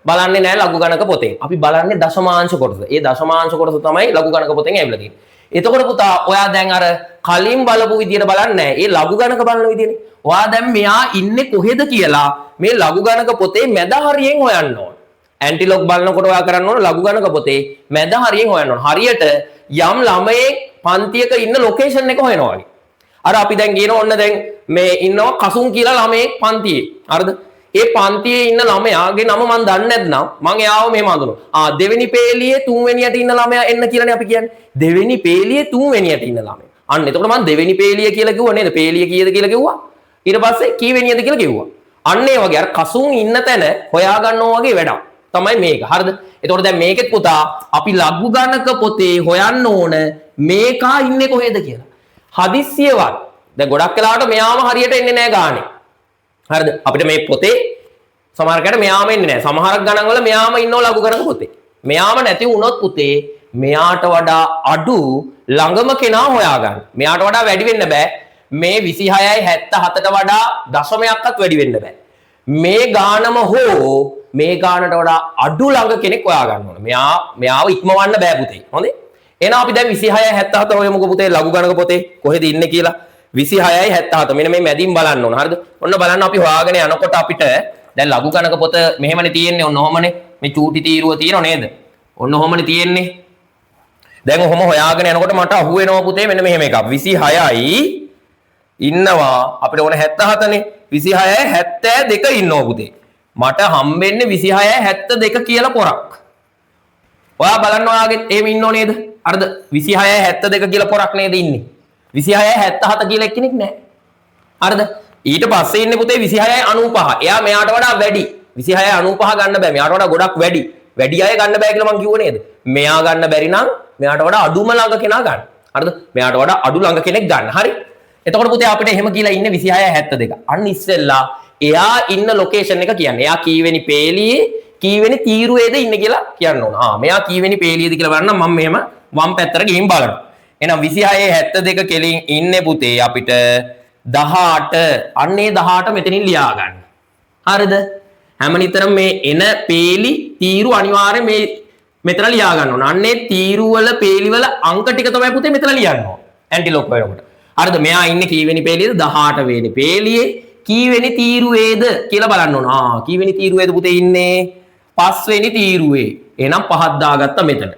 බලන්නේ නැහැ ලඝු ගණක පොතෙන්. අපි බලන්නේ දශමාංශ කොටස. ඒ දශමාංශ කොටස තමයි ලඝු ගණක පොතෙන් ඇවිල්ලා තියෙන්නේ. එතකොට පුතා ඔයා දැන් අර කලින් බලපු විදියට බලන්නේ නැහැ. ඒ ලඝු ගණක බලන විදියනේ. ඔයා දැන් මෙයා ඉන්නේ කොහෙද කියලා මේ ලඝු ගණක පොතේ මැද හරියෙන් හොයන්න ඕන. ඇන්ටිලොග් බලනකොට ඔයා කරන්න ඕන ලඝු ගණක පොතේ මැද හරියෙන් හොයන්න ඕන. හරියට යම් ළමයේ පන්තියක ඉන්න ලොකේෂන් එක හොයනවා වගේ. අර අපි දැන් කියන ඔන්න දැන් මේ ඉන්නවා කසුන් කියලා ළමයේ පන්තියේ. හරිද? ඒ පන්තියේ ඉන්න ළමයාගේ නම මම දන්නේ නැත්නම් මම එයාව මෙහෙම අඳුනනවා. දෙවෙනි පේලියේ 3 වෙනියට ඉන්න ළමයා එන්න කියලානේ අපි කියන්නේ. දෙවෙනි පේලියේ 3 වෙනියට ඉන්න ළමයා. අන්න එතකොට මම දෙවෙනි පේලිය කියලා කිව්වා නේද? පේලිය කීයද කියලා කිව්වා. ඊට පස්සේ කී වෙනියද කියලා කිව්වා. අන්න ඒ වගේ අර කසුන් ඉන්න තැන හොයා ගන්නවා වගේ වැඩක් තමයි මේක. හරිද? එතකොට දැන් මේකෙත් පුතා අපි ලඝු ගණක පොතේ හොයන්න ඕන මේකා ඉන්නේ කොහෙද කියලා. හදිස්සියවත් දැන් ගොඩක් වෙලාවට මෙයාම හරියට එන්නේ නැහැ ගානේ. හරිද? අපිට මේ පොතේ සමහරකට මෙයාම එන්නේ නැහැ. සමහරක් ගණන් වල මෙයාම ඉන්නව ලඝු ගණක පොතේ. මෙයාම නැති වුණොත් පුතේ මෙයාට වඩා අඩු ළඟම කෙනා හොයාගන්න. මෙයාට වඩා වැඩි වෙන්න බෑ. මේ 26යි 77ට වඩා දශමයක්වත් වැඩි වෙන්න බෑ. මේ ගානම හෝ මේ ගානට වඩා අඩු ළඟ කෙනෙක් හොයාගන්න ඕන. මෙයාව ඉක්මවන්න බෑ පුතේ. හොඳේ? එහෙනම් අපි දැන් 26යි 77 හොයමුකෝ පුතේ ලඝු ගණක පොතේ කොහෙද ඉන්නේ කියලා. 26යි 77 මෙන්න මේ මැදින් බලන්න ඕන. හරිද? ඔන්න බලන්න අපි හොයාගෙන යනකොට අපිට දැන් ලඝු ගණක පොත මෙහෙමනේ තියෙන්නේ. ඔන්න ඔහමනේ. මේ චූටි තීරුව තියෙනව නේද? ඔන්න ඔහමනේ තියෙන්නේ. දැන් ඔහම හොයාගෙන යනකොට මට අහු වෙනවා පුතේ මෙන්න මෙහෙම එකක්. 26යි ඉන්නවා අපිට ඕන 77නේ. 26යි 72 ඉන්නවා පුතේ. මට හම්බෙන්නේ 26යි 72 කියලා පොරක්. ඔයා බලන්න ඔයාගෙත් එහෙම ඉන්නව නේද? හරිද? 26යි 72 කියලා පොරක් නේද ඉන්නේ? 26යි 77 කියලා එක්කෙනෙක් නැහැ. හරිද? ඊට පස්සේ ඉන්නේ පුතේ 26යි 95. එයා මෙයාට වඩා වැඩි. 26යි 95 ගන්න බෑ. මෙයාට වඩා ගොඩක් වැඩි. වැඩි අය ගන්න බෑ කියලා මං කිව්ව නේද? මෙයා ගන්න බැරි නම් මෙයාට වඩා අඩුම ළඟ කෙනා ගන්න. හරිද? මෙයාට වඩා අඩු ළඟ කෙනෙක් ගන්න. හරි? එතකොට පුතේ අපිට එහෙම කියලා ඉන්නේ 26යි 72. අන්න ඉස්සෙල්ලා එයා ඉන්න ලොකේෂන් එක කියන්නේ. එයා කීවෙනි පේලියේ කීවෙනි තීරුවේද ඉන්නේ කියලා කියන්න ඕන. මෙයා කීවෙනි පේලියේද කියලා බලන්න මම මෙහෙම වම් පැත්තට ගිහින් බලනවා. එහෙනම් 26යි 72 කෙලින් ඉන්නේ පුතේ අපිට 18 අන්නේ 18 මෙතනින් ලියා ගන්න. හරිද? හැම නිතරම මේ එන පේලි තීරු අනිවාර්යයෙන් මේ මෙතන ලියා ගන්න ඕන. අන්නේ තීරු වල පේලි වල අංක ටික තමයි පුතේ මෙතන ලියන්න ඕන. ඇන්ටිලොග් වෙනකොට. හරිද? මෙයා ඉන්නේ කීවෙනි පේලියේද? 18 වෙනි පේලියේ කීවෙනි තීරුවේද කියලා බලන්න ඕන. කීවෙනි තීරුවේද පුතේ ඉන්නේ? 5 වෙනි තීරුවේ. එහෙනම් 5ක් දාගත්තා මෙතන.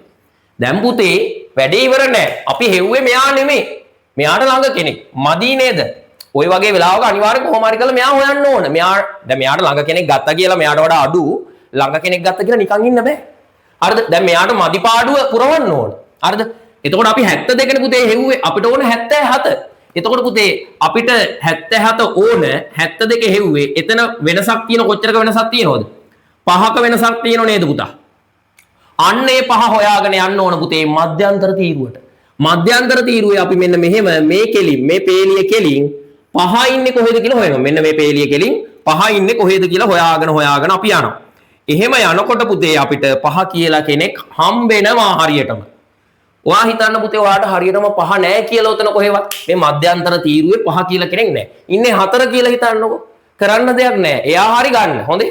දැන් පුතේ වැඩේ ඉවර නෑ. අපි හෙව්වේ මෙයා නෙමෙයි. මෙයාට ළඟ කෙනෙක්. මදි නේද? ওই වගේ වෙලාවක අනිවාර්යෙන් කොහොම හරි කරලා මෙයා හොයන්න ඕන. දැන් මෙයාට ළඟ කෙනෙක් ගත්තා කියලා මෙයාට වඩා අඩු ළඟ කෙනෙක් ගත්තා කියලා නිකන් ඉන්න බෑ. හරිද? දැන් මෙයාට මදි පාඩුව පුරවන්න ඕන. හරිද? එතකොට අපි 72 නේ පුතේ හෙව්වේ. අපිට ඕන 77. එතකොට පුතේ අපිට 77 ඕන 72 හෙව්වේ. එතන වෙනසක් තියෙන කොච්චරක වෙනසක් තියෙනවද? 5ක වෙනසක් තියෙනව නේද පුතා? අන්න ඒ 5 හොයාගෙන යන්න ඕන පුතේ මධ්‍යන්තර තීරුවට. මධ්‍යන්තර තීරුවේ අපි මෙන්න මෙහෙම මේ කෙලින් මේ පේලිය කෙලින් 5 ඉන්නේ කොහෙද කියලා හොයනවා. මෙන්න මේ පේලිය කෙලින් 5 ඉන්නේ කොහෙද කියලා හොයාගෙන අපි යනවා. එහෙම යනකොට පුතේ අපිට 5 කියලා කෙනෙක් හම්බෙනවා හරියටම. ඔයා හිතන්න පුතේ ඔයාට හරියටම 5 නැහැ කියලා උතන කොහෙවත් මේ මධ්‍යන්තර තීරුවේ 5 කියලා කෙනෙක් නැහැ. ඉන්නේ 4 කියලා හිතන්නකො. කරන්න දෙයක් නැහැ. එයා හරි ගන්න. හොඳේ.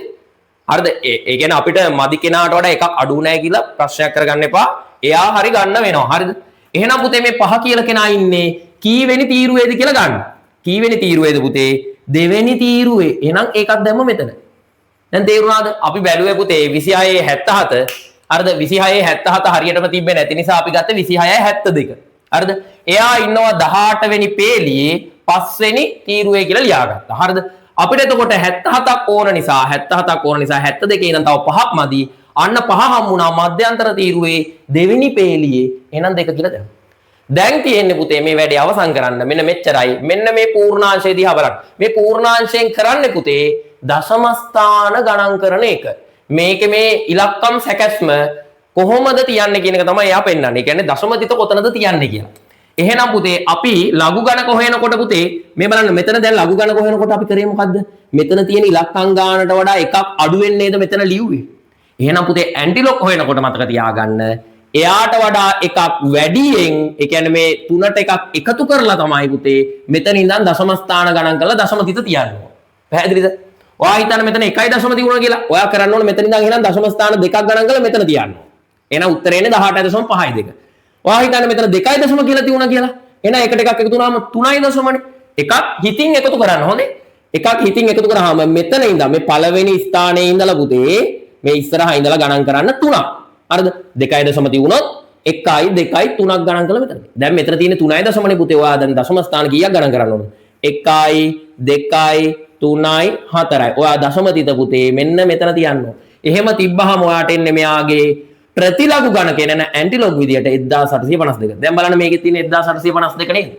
හරිද? ඒ කියන්නේ අපිට මදි කෙනාට වඩා එකක් අඩු නැහැ කියලා ප්‍රශ්නයක් කරගන්න එපා. එයා හරි ගන්න වෙනවා. හරිද? එහෙනම් පුතේ මේ 5 කියලා කෙනා ඉන්නේ කීවෙනි තීරුවේද කියලා ගන්න. කීවෙනි තීරුවේද පුතේ? දෙවෙනි තීරුවේ. එහෙනම් ඒකක් දැම්ම මෙතන. දැන් තේරුණාද? අපි බැලුවේ පුතේ 26 77. හරිද? 26 77 හරියටම තිබ්බේ නැති නිසා අපි ගත්තේ 26 72. හරිද? එයා ඉන්නවා 18 වෙනි පේලියේ 5 වෙනි තීරුවේ කියලා ලියාගත්තා. හරිද? අපිට එතකොට 77ක් ඕන නිසා 72 ඉඳන් තව 5ක් මදි. අන්න 5 හම්බුණා මධ්‍යන්තර තීරුවේ දෙවෙනි පේලියේ. එහෙනම් 2 කියලා දැම්මා. දැන් තියෙන්නේ පුතේ මේ වැඩේ අවසන් කරන්න. මෙන්න මෙච්චරයි. මෙන්න මේ පූර්ණාංශය දිහා බලන්න. මේ පූර්ණාංශයෙන් කරන්නේ පුතේ දශම ස්ථාන ගණන් කරන එක. මේකේ මේ ඉලක්කම් සැකැස්ම කොහොමද තියන්නේ කියන එක තමයි එයා පෙන්නන්නේ. ඒ කියන්නේ දශම තිත කොතනද තියන්නේ කියලා. එහෙනම් පුතේ අපි ලඝු ගණක හොයනකොට පුතේ මේ බලන්න මෙතන දැන් ලඝු ගණක හොයනකොට අපි කරේ මොකද්ද? මෙතන තියෙන ඉලක්කම් ගානට වඩා එකක් අඩු වෙන්නේ නේද මෙතන ලියුවේ. එහෙනම් පුතේ ඇන්ටිලොග් හොයනකොට මතක තියාගන්න එයාට වඩා එකක් වැඩියෙන් ඒ කියන්නේ මේ තුනට එකක් එකතු කරලා තමයි පුතේ මෙතන ඉඳන් දශම ස්ථාන ගණන් කරලා දශම තිත තියන්නේ. පැහැදිලිද? ඔයා හිතන්න මෙතන 1.0 තිබුණා කියලා. ඔයා කරන්න ඕනේ මෙතන ඉඳන් එහෙනම් දශම ස්ථාන දෙකක් ගණන් කරලා මෙතන තියන්න. එහෙනම් උත්තරේ එන්නේ 18.52. ඔයා හිතන්න මෙතන 2.0 කියලා තියුණා කියලා. එහෙනම් එකට එකක් එකතු වුණාම 3.0නේ. එකක් හිතින් එකතු කරන්න හොඳේ. එකක් හිතින් එකතු කරාම මෙතන ඉඳන් මේ පළවෙනි ස්ථානයේ ඉඳලා පුතේ මේ ඉස්සරහා ඉඳලා ගණන් කරන්න 3ක්. හරිද? 2.0 තියුණොත් 1යි 2යි 3ක් ගණන් කළා මෙතන. දැන් මෙතන තියෙන 3.0නේ පුතේ. ඔයා දැන් දශම ස්ථාන කීයක් ගණන් කරන්න ඕනද? 1යි 2යි 3යි 4යි. ඔයා දශම තිත පුතේ මෙන්න මෙතන තියන්න ඕන. එහෙම තිබ්බහම ඔයාට එන්නේ මෙයාගේ ප්‍රතිලඝු ගණකේ නැන ඇන්ටිලොග් විදියට 1852. දැන් බලන්න මේකේ තියෙන 1852 නේද?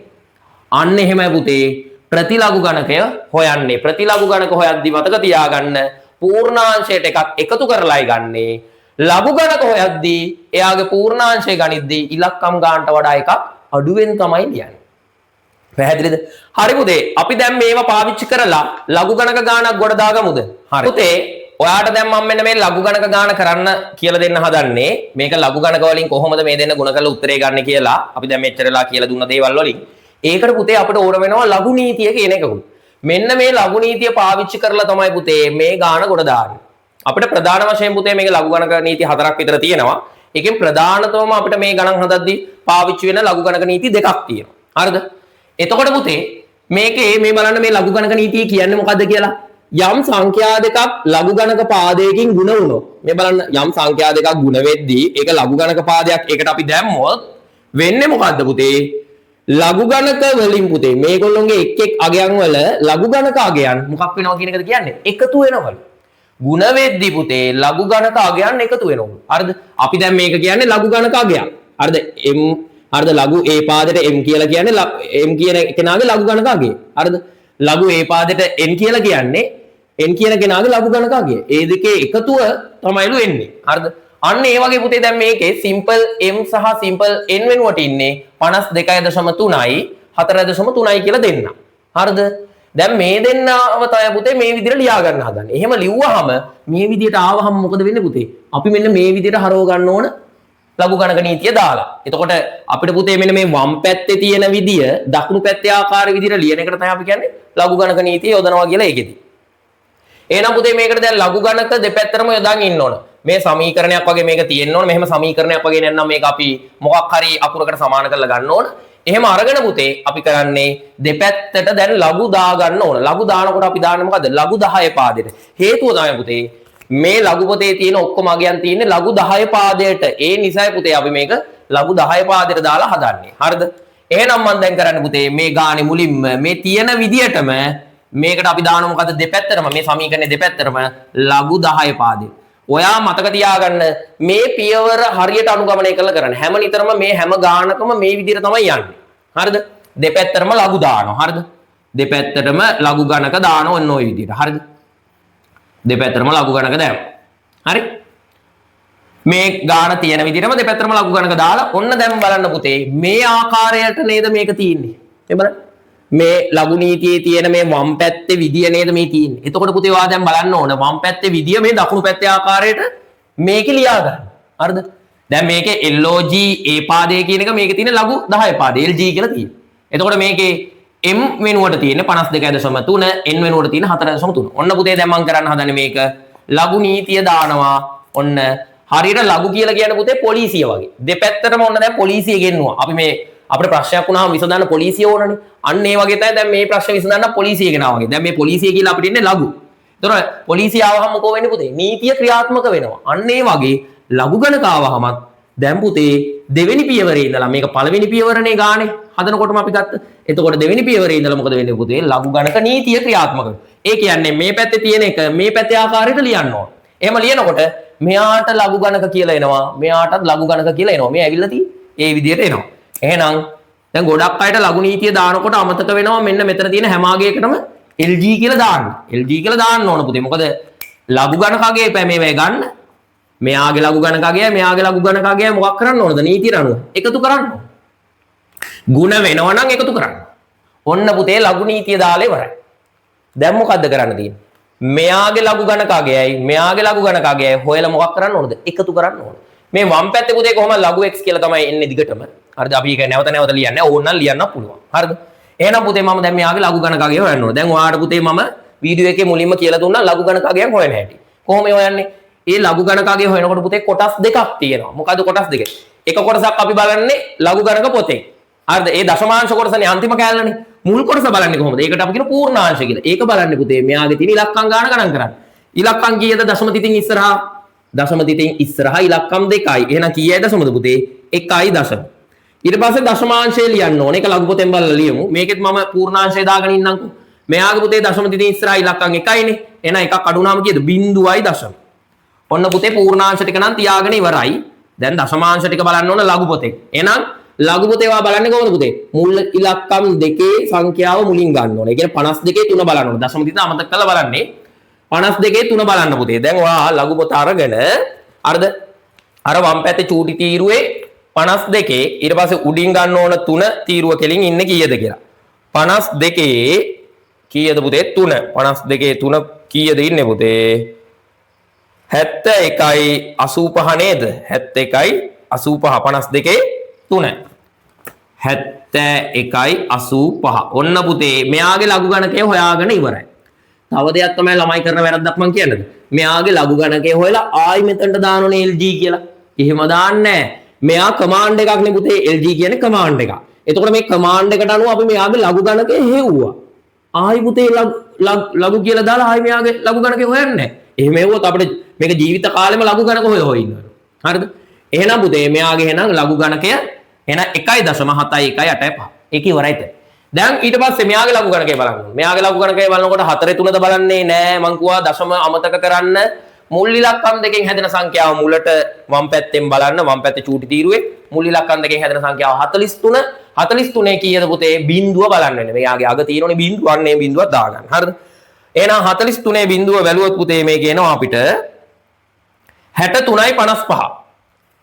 අන්න එහෙමයි පුතේ ප්‍රතිලඝු ගණකය හොයන්නේ. ප්‍රතිලඝු ගණක හොයද්දි මතක තියාගන්න පූර්ණාංශයට එකක් එකතු කරලායි ගන්නේ. ලඝු ගණක හොයද්දී එයාගේ පූර්ණාංශය ගනිද්දී ඉලක්කම් ගානට වඩා එකක් අඩුවෙන් තමයි ලියන්නේ. පැහැදිලිද? හරි පුතේ අපි දැන් මේවා පාවිච්චි කරලා ලඝු ගණක ගානක් ගොඩ දාගමුද? හරි. පුතේ ඔයාට දැන් මම මෙන්න මේ ලඝු ගණක ගාන කරන්න කියලා දෙන්න හදන්නේ. මේක ලඝු ගණක වලින් කොහොමද මේ දෙන්න ගුණ කරලා උත්තරේ ගන්න කියලා අපි දැන් මෙච්චරලා කියලා දුන්න දේවල් වලින්. ඒකට පුතේ අපිට ඕන වෙනවා ලඝු නීතිය කියන එකකුත්. මෙන්න මේ ලඝු නීතිය පාවිච්චි කරලා තමයි පුතේ මේ ගාන ගොඩ දාන්නේ. අපිට ප්‍රධාන වශයෙන් පුතේ මේක ලඝු ගණක නීති 4ක් විතර තියෙනවා. ඒකෙන් ප්‍රධානතම අපිට මේ ගණන් හදද්දී පාවිච්චි වෙන ලඝු ගණක නීති දෙකක් තියෙනවා. හරිද? එතකොට පුතේ මේකේ මේ බලන්න මේ ලඝු ගණක නීතිය කියන්නේ මොකද්ද කියලා? යම් සංඛ්‍යා දෙකක් ලඝු ගණක පාදයකින් ගුණ වුණොත් මේ බලන්න යම් සංඛ්‍යා දෙකක් ගුණ වෙද්දී ඒක ලඝු ගණක පාදයක් ඒකට අපි දැම්මොත් වෙන්නේ මොකද්ද පුතේ? ලඝු ගණක වලින් පුතේ මේගොල්ලොන්ගේ එක් අගයන් වල ලඝු ගණක අගයන් මොකක් වෙනවා කියන එකද කියන්නේ? එකතු වෙනවලු. ගුණ වෙද්දී පුතේ ලඝු ගණක අගයන් එකතු වෙනවලු. හරිද? අපි දැන් මේක කියන්නේ ලඝු ගණක අගයක්. හරිද? m හරිද? ලඝු a පාදයට m කියලා කියන්නේ m කියන කෙනාගේ ලඝු ගණක අගය. හරිද? ලඝු a පාදයට n කියලා කියන්නේ n කියන කෙනාගේ ලඝු ගණක අගය. ඒ දෙකේ එකතුව තමයිලු එන්නේ. හරිද? අන්න ඒ වගේ පුතේ දැන් මේකේ සිම්පල් m සහ සිම්පල් n වෙනුවට ඉන්නේ 52.3යි 4.3යි කියලා දෙන්න. හරිද? දැන් මේ දෙන්නව තමයි පුතේ මේ විදිහට ලියා ගන්න හදන්නේ. එහෙම ලිව්වහම මේ විදිහට ආවහම මොකද වෙන්නේ පුතේ? අපි මෙන්න මේ විදිහට හරව ගන්න ඕන ලඝු ගණක නීතිය දාලා. එතකොට අපිට පුතේ මෙන්න මේ වම් පැත්තේ තියෙන විදිය දකුණු පැත්තේ ආකාර විදිහට ලියන එකට තමයි අපි කියන්නේ ලඝු ගණක නීතිය යොදනවා කියලා ඒකෙදි. එහෙනම් පුතේ මේකට දැන් ලඝු ගණක දෙපැත්තටම යොදාගෙන ඉන්න ඕන. මේ සමීකරණයක් වගේ මේක තියෙන්න ඕන. මෙහෙම සමීකරණයක් වගේ නැත්නම් මේක අපි මොකක් හරි අකුරකට සමාන කරලා ගන්න ඕන. එහෙම අරගෙන පුතේ අපි කරන්නේ දෙපැත්තට දැන් ලඝු දා ගන්න ඕන. ලඝු දානකොට අපි දාන්නේ මොකද්ද? ලඝු 10 පාදයට. හේතුව තමයි පුතේ මේ ලඝු පොතේ තියෙන ඔක්කොම අගයන් තියෙන්නේ ලඝු 10 පාදයට. ඒ නිසායි පුතේ අපි මේක ලඝු 10 පාදයට දාලා හදන්නේ. හරිද? එහෙනම් මම දැන් කරන්නේ පුතේ මේ ගානේ මුලින්ම මේ තියෙන විදියටම මේකට අපි දානවා මොකද්ද? දෙපැත්තටම මේ සමීකරණේ දෙපැත්තටම ලඝු 10 පාදේ. ඔයා මතක තියාගන්න මේ පියවර හරියට අනුගමනය කරන්න. හැම නිතරම මේ හැම ගානකම මේ විදිහට තමයි යන්නේ. හරිද? දෙපැත්තටම ලඝු දානවා. හරිද? දෙපැත්තටම ලඝු ගණක දානවා ඔන්න ඔය විදිහට. හරිද? දෙපැත්තටම ලඝු ගණක දානවා. හරි? මේ ගාන තියෙන විදිහටම දෙපැත්තටම ලඝු ගණක දාලා ඔන්න දැන් බලන්න පුතේ මේ ආකාරයට නේද මේක තියෙන්නේ. මේ බලන්න. මේ ලඝු නීතියේ තියෙන මේ වම් පැත්තේ විදිය නේද මේ තියෙන්නේ. එතකොට පුතේ ඔයා දැන් බලන්න ඕන වම් පැත්තේ විදිය මේ දකුණු පැත්තේ ආකාරයට මේකේ ලියා ගන්න. හරිද? දැන් මේකේ LOG A පාදයේ කියන එක මේකේ තියෙන ලඝු 10 පාදේ LG කියලා තියෙනවා. එතකොට මේකේ M වෙනුවට තියෙන්නේ 52.3 N වෙනුවට තියෙන 4.3. ඔන්න පුතේ දැන් මම කරන්න හදන්නේ මේක ලඝු නීතිය දානවා. ඔන්න හරියට ලඝු කියලා කියන පුතේ පොලිසිය වගේ. දෙපැත්තටම ඔන්න දැන් පොලිසිය ගෙන්නුවා. අපි මේ අපිට ප්‍රශ්නයක් වුණාම විසඳන්න පොලිසිය ඕනනේ. අන්න ඒ වගේ තමයි දැන් මේ ප්‍රශ්නේ විසඳන්න පොලිසිය ගෙනාවා වගේ. දැන් මේ පොලිසිය කියලා අපිට ඉන්නේ ලඝු. ඒතකොට පොලිසිය ආවහම මොකෝ වෙන්නේ පුතේ? නීතිය ක්‍රියාත්මක වෙනවා. අන්න ඒ වගේ ලඝු ගණක ආවහමත් දැන් පුතේ දෙවෙනි පියවරේ ඉඳලා මේක පළවෙනි පියවරනේ ගානේ හදනකොටම අපි ගත්ත. එතකොට දෙවෙනි පියවරේ ඉඳලා මොකද වෙන්නේ පුතේ? ලඝු ගණක නීතිය ක්‍රියාත්මක වෙනවා. ඒ කියන්නේ මේ පැත්තේ තියෙන එක මේ පැත්තේ ආකාරයට ලියන්න ඕන. එහෙම ලියනකොට මෙයාට ලඝු ගණක කියලා එනවා. මෙයාටත් ලඝු ගණක කියලා එනවා. මේ ඇවිල්ලා තියෙන්නේ ඒ විදිහට එනවා. එහෙනම් දැන් ගොඩක් අයට ලඝු නීතිය දානකොට අමතක වෙනවා මෙන්න මෙතන තියෙන හැම ආගයකටම LG කියලා දාන්න. LG කියලා දාන්න ඕන පුතේ. මොකද ලඝු ගණකගේ මේ ගන්න මෙයාගේ ලඝු ගණකගේ මෙයාගේ ලඝු ගණකගේ මොකක් කරන්න ඕනද නීතියට අනුව එකතු කරන්න ඕන. ಗುಣ වෙනවා නම් එකතු කරන්න. ඔන්න පුතේ ලඝු නීතිය දාලා ඉවරයි. දැන් මොකද්ද කරන්න තියෙන්නේ? මෙයාගේ ලඝු ගණකගේයි මෙයාගේ ලඝු ගණකගේයි හොයලා මොකක් කරන්න ඕනද? එකතු කරන්න ඕන. මේ වම් පැත්තේ පුතේ කොහොමද ලඝු x කියලා තමයි එන්නේ දිගටම. හරිද? අපි ඒක නැවත නැවත ලියන්නේ. ඕනනම් ලියන්න පුළුවන්. හරිද? එහෙනම් පුතේ මම දැන් මෙයාගේ ලඝු ගණකගය හොයන්න ඕන. දැන් ඔයාලට පුතේ මම වීඩියෝ එකේ මුලින්ම කියලා දුන්නා ලඝු ගණකගයන් හොයන හැටි. කොහොම හොයන්නේ? ඒ ලඝු ගණකගය හොයනකොට පුතේ කොටස් දෙකක් තියෙනවා. මොකද්ද කොටස් දෙක? එක කොටසක් අපි බලන්නේ ලඝු ගණක පොතේ. හරිද? ඒ දශමාංශ කොටසනේ අන්තිම කෑල්ලනේ. මුල් කොටස බලන්නේ කොහොමද? ඒකට අපි කියන පූර්ණාංශ කියලා. ඒක බලන්නේ පුතේ මෙයාගේ තියෙන ඉලක්කම් ගාන ගණන් කරන්න. ඉලක්කම් කීයද? දශම තිතින් ඉස්සරහා. දශම තිතින් ඉස්සරහා ඉලක්කම් 2යි. එහෙනම් කීයයි දශමද පුතේ? 1යි දශම. ඊට පස්සේ දශමාංශය ලියන්න ඕනේ. ඒක ලඝු පොතෙන් බලලා ලියමු. මේකෙත් මම පූර්ණාංශය දාගෙන ඉන්නම්කෝ. මෙයාගේ පුතේ දශම තිතින් ඉස්සරහා ඉලක්කම් 1යිනේ. එහෙනම් එකක් අඩු වුණාම කීයද? 0යි දශම. ඔන්න පුතේ පූර්ණාංශ ටික නම් තියාගෙන ඉවරයි. දැන් දශමාංශ ටික බලන්න ඕන ලඝු පොතේ. එහෙනම් ලඝු පොතේ වා බලන්නේ කොහොමද පුතේ? මුල් ඉලක්කම් දෙකේ සංඛ්‍යාව මුලින් ගන්න ඕනේ. ඒ කියන්නේ 52 3 බලන්න ඕනේ. දශම තිත අමතක කරලා බලන්නේ 52 3 බලන්න පුතේ. දැන් ඔයා ලඝු පොත අරගෙන අරද අර වම් පැත්තේ චූටි තීරුවේ 52 ඊට පස්සේ උඩින් ගන්න ඕන 3 තීරුව කෙලින් ඉන්නේ කීයද කියලා. 52 කීයද පුතේ? 3. 52 3 කීයද ඉන්නේ පුතේ? 71යි 85 නේද? 71යි 85 52 3 71යි 85. ඔන්න පුතේ මෙයාගේ ලඝු ගණකය හොයාගෙන ඉවරයි. තව දෙයක් තමයි ළමයි කරන වැරද්දක් මම කියන්නේ. මෙයාගේ ලඝු ගණකය හොයලා ආයි මෙතනට දානෝනේ LG කියලා. එහෙම දාන්නේ නැහැ. මෙයා කමාන්ඩ් එකක් නේ පුතේ. LG කියන්නේ කමාන්ඩ් එකක්. එතකොට මේ කමාන්ඩ් එකට අනුව අපි මෙයාගේ ලඝු ගණකය හෙව්වා. ආයි පුතේ ලඝු කියලා දාලා ආයි මෙයාගේ ලඝු ගණකය හොයන්නේ නැහැ. එහෙම හෙව්වොත් අපිට මේක ජීවිත කාලෙම ලඝු ගණක හොය ඉන්නවා. හරිද? එහෙනම් පුතේ මෙයාගේ එහෙනම් ලඝු ගණකය එහෙනම් 1.7 1 8 5. ඒක ඉවරයි දැන්. දැන් ඊට පස්සේ මෙයාගේ ලඝු ගණකය බලන්න ඕනේ. මෙයාගේ ලඝු ගණකය බලනකොට 4 3ද බලන්නේ නෑ. මං කිව්වා දශම අමතක කරන්න. මුල් ඉලක්කම් දෙකෙන් හැදෙන සංඛ්‍යාව මුලට වම් පැත්තෙන් බලන්න. වම් පැත්තේ චූටි තීරුවේ මුල් ඉලක්කම් දෙකෙන් හැදෙන සංඛ්‍යාව 43. 43 කීයද පුතේ? බිංදුව බලන්න වෙන්නේ. මෙයාගේ අග තියෙනනේ බිංදුව. අන්නේ බිංදුවක් දාගන්න. හරිද? එහෙනම් 43 බිංදුව වැළුවොත් පුතේ මේක එනවා අපිට 63යි 55.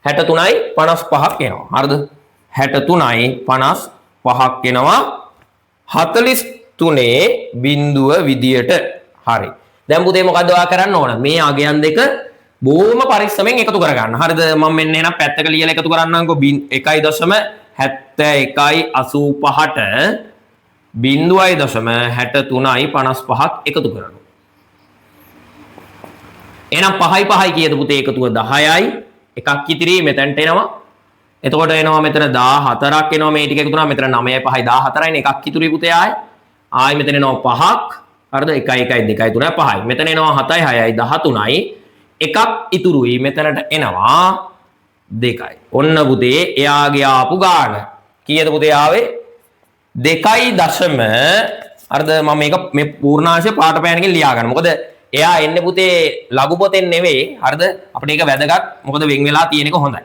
63යි 55ක් එනවා. හරිද? 63යි 55ක් එනවා 43 බිංදුව විදියට. හරි. දැන් පුතේ මොකද්ද ඔයා කරන්න ඕන? මේ අගයන් දෙක බොහොම පරිස්සමෙන් එකතු කරගන්න. හරිද? මම මෙන්න එහෙනම් පැත්තක ලියලා එකතු කරන්නම්කෝ. 1.71යි 85ට 0.63යි 55ක් එකතු කරනවා. එහෙනම් 5යි 5යි කීයද පුතේ එකතුව? 10යි. එකක් ඉතිරි මෙතනට එනවා. එතකොට එනවා මෙතන 14ක් එනවා මේ ටික එකතු කරා මෙතන 9යි 5යි 14යිනේ එකක් ඉතුරුයි පුතේ ආයි මෙතන එනවා 5ක් හරිද 1යි 1යි 2යි 3යි 5යි මෙතන එනවා 7යි 6යි 13යි එකක් ඉතුරුයි මෙතනට එනවා 2යි ඔන්න පුතේ එයාගේ ආපු ගාන කීයද පුතේ ආවේ 2.0 හරිද මම මේක මේ පූර්ණාංශය පාට පෑනකින් ලියා ගන්න මොකද එයා එන්නේ පුතේ ලඝු පොතෙන් නෙවෙයි. හරිද? අපිට ඒක වැදගත්. මොකද වෙන් වෙලා තියෙන එක හොඳයි.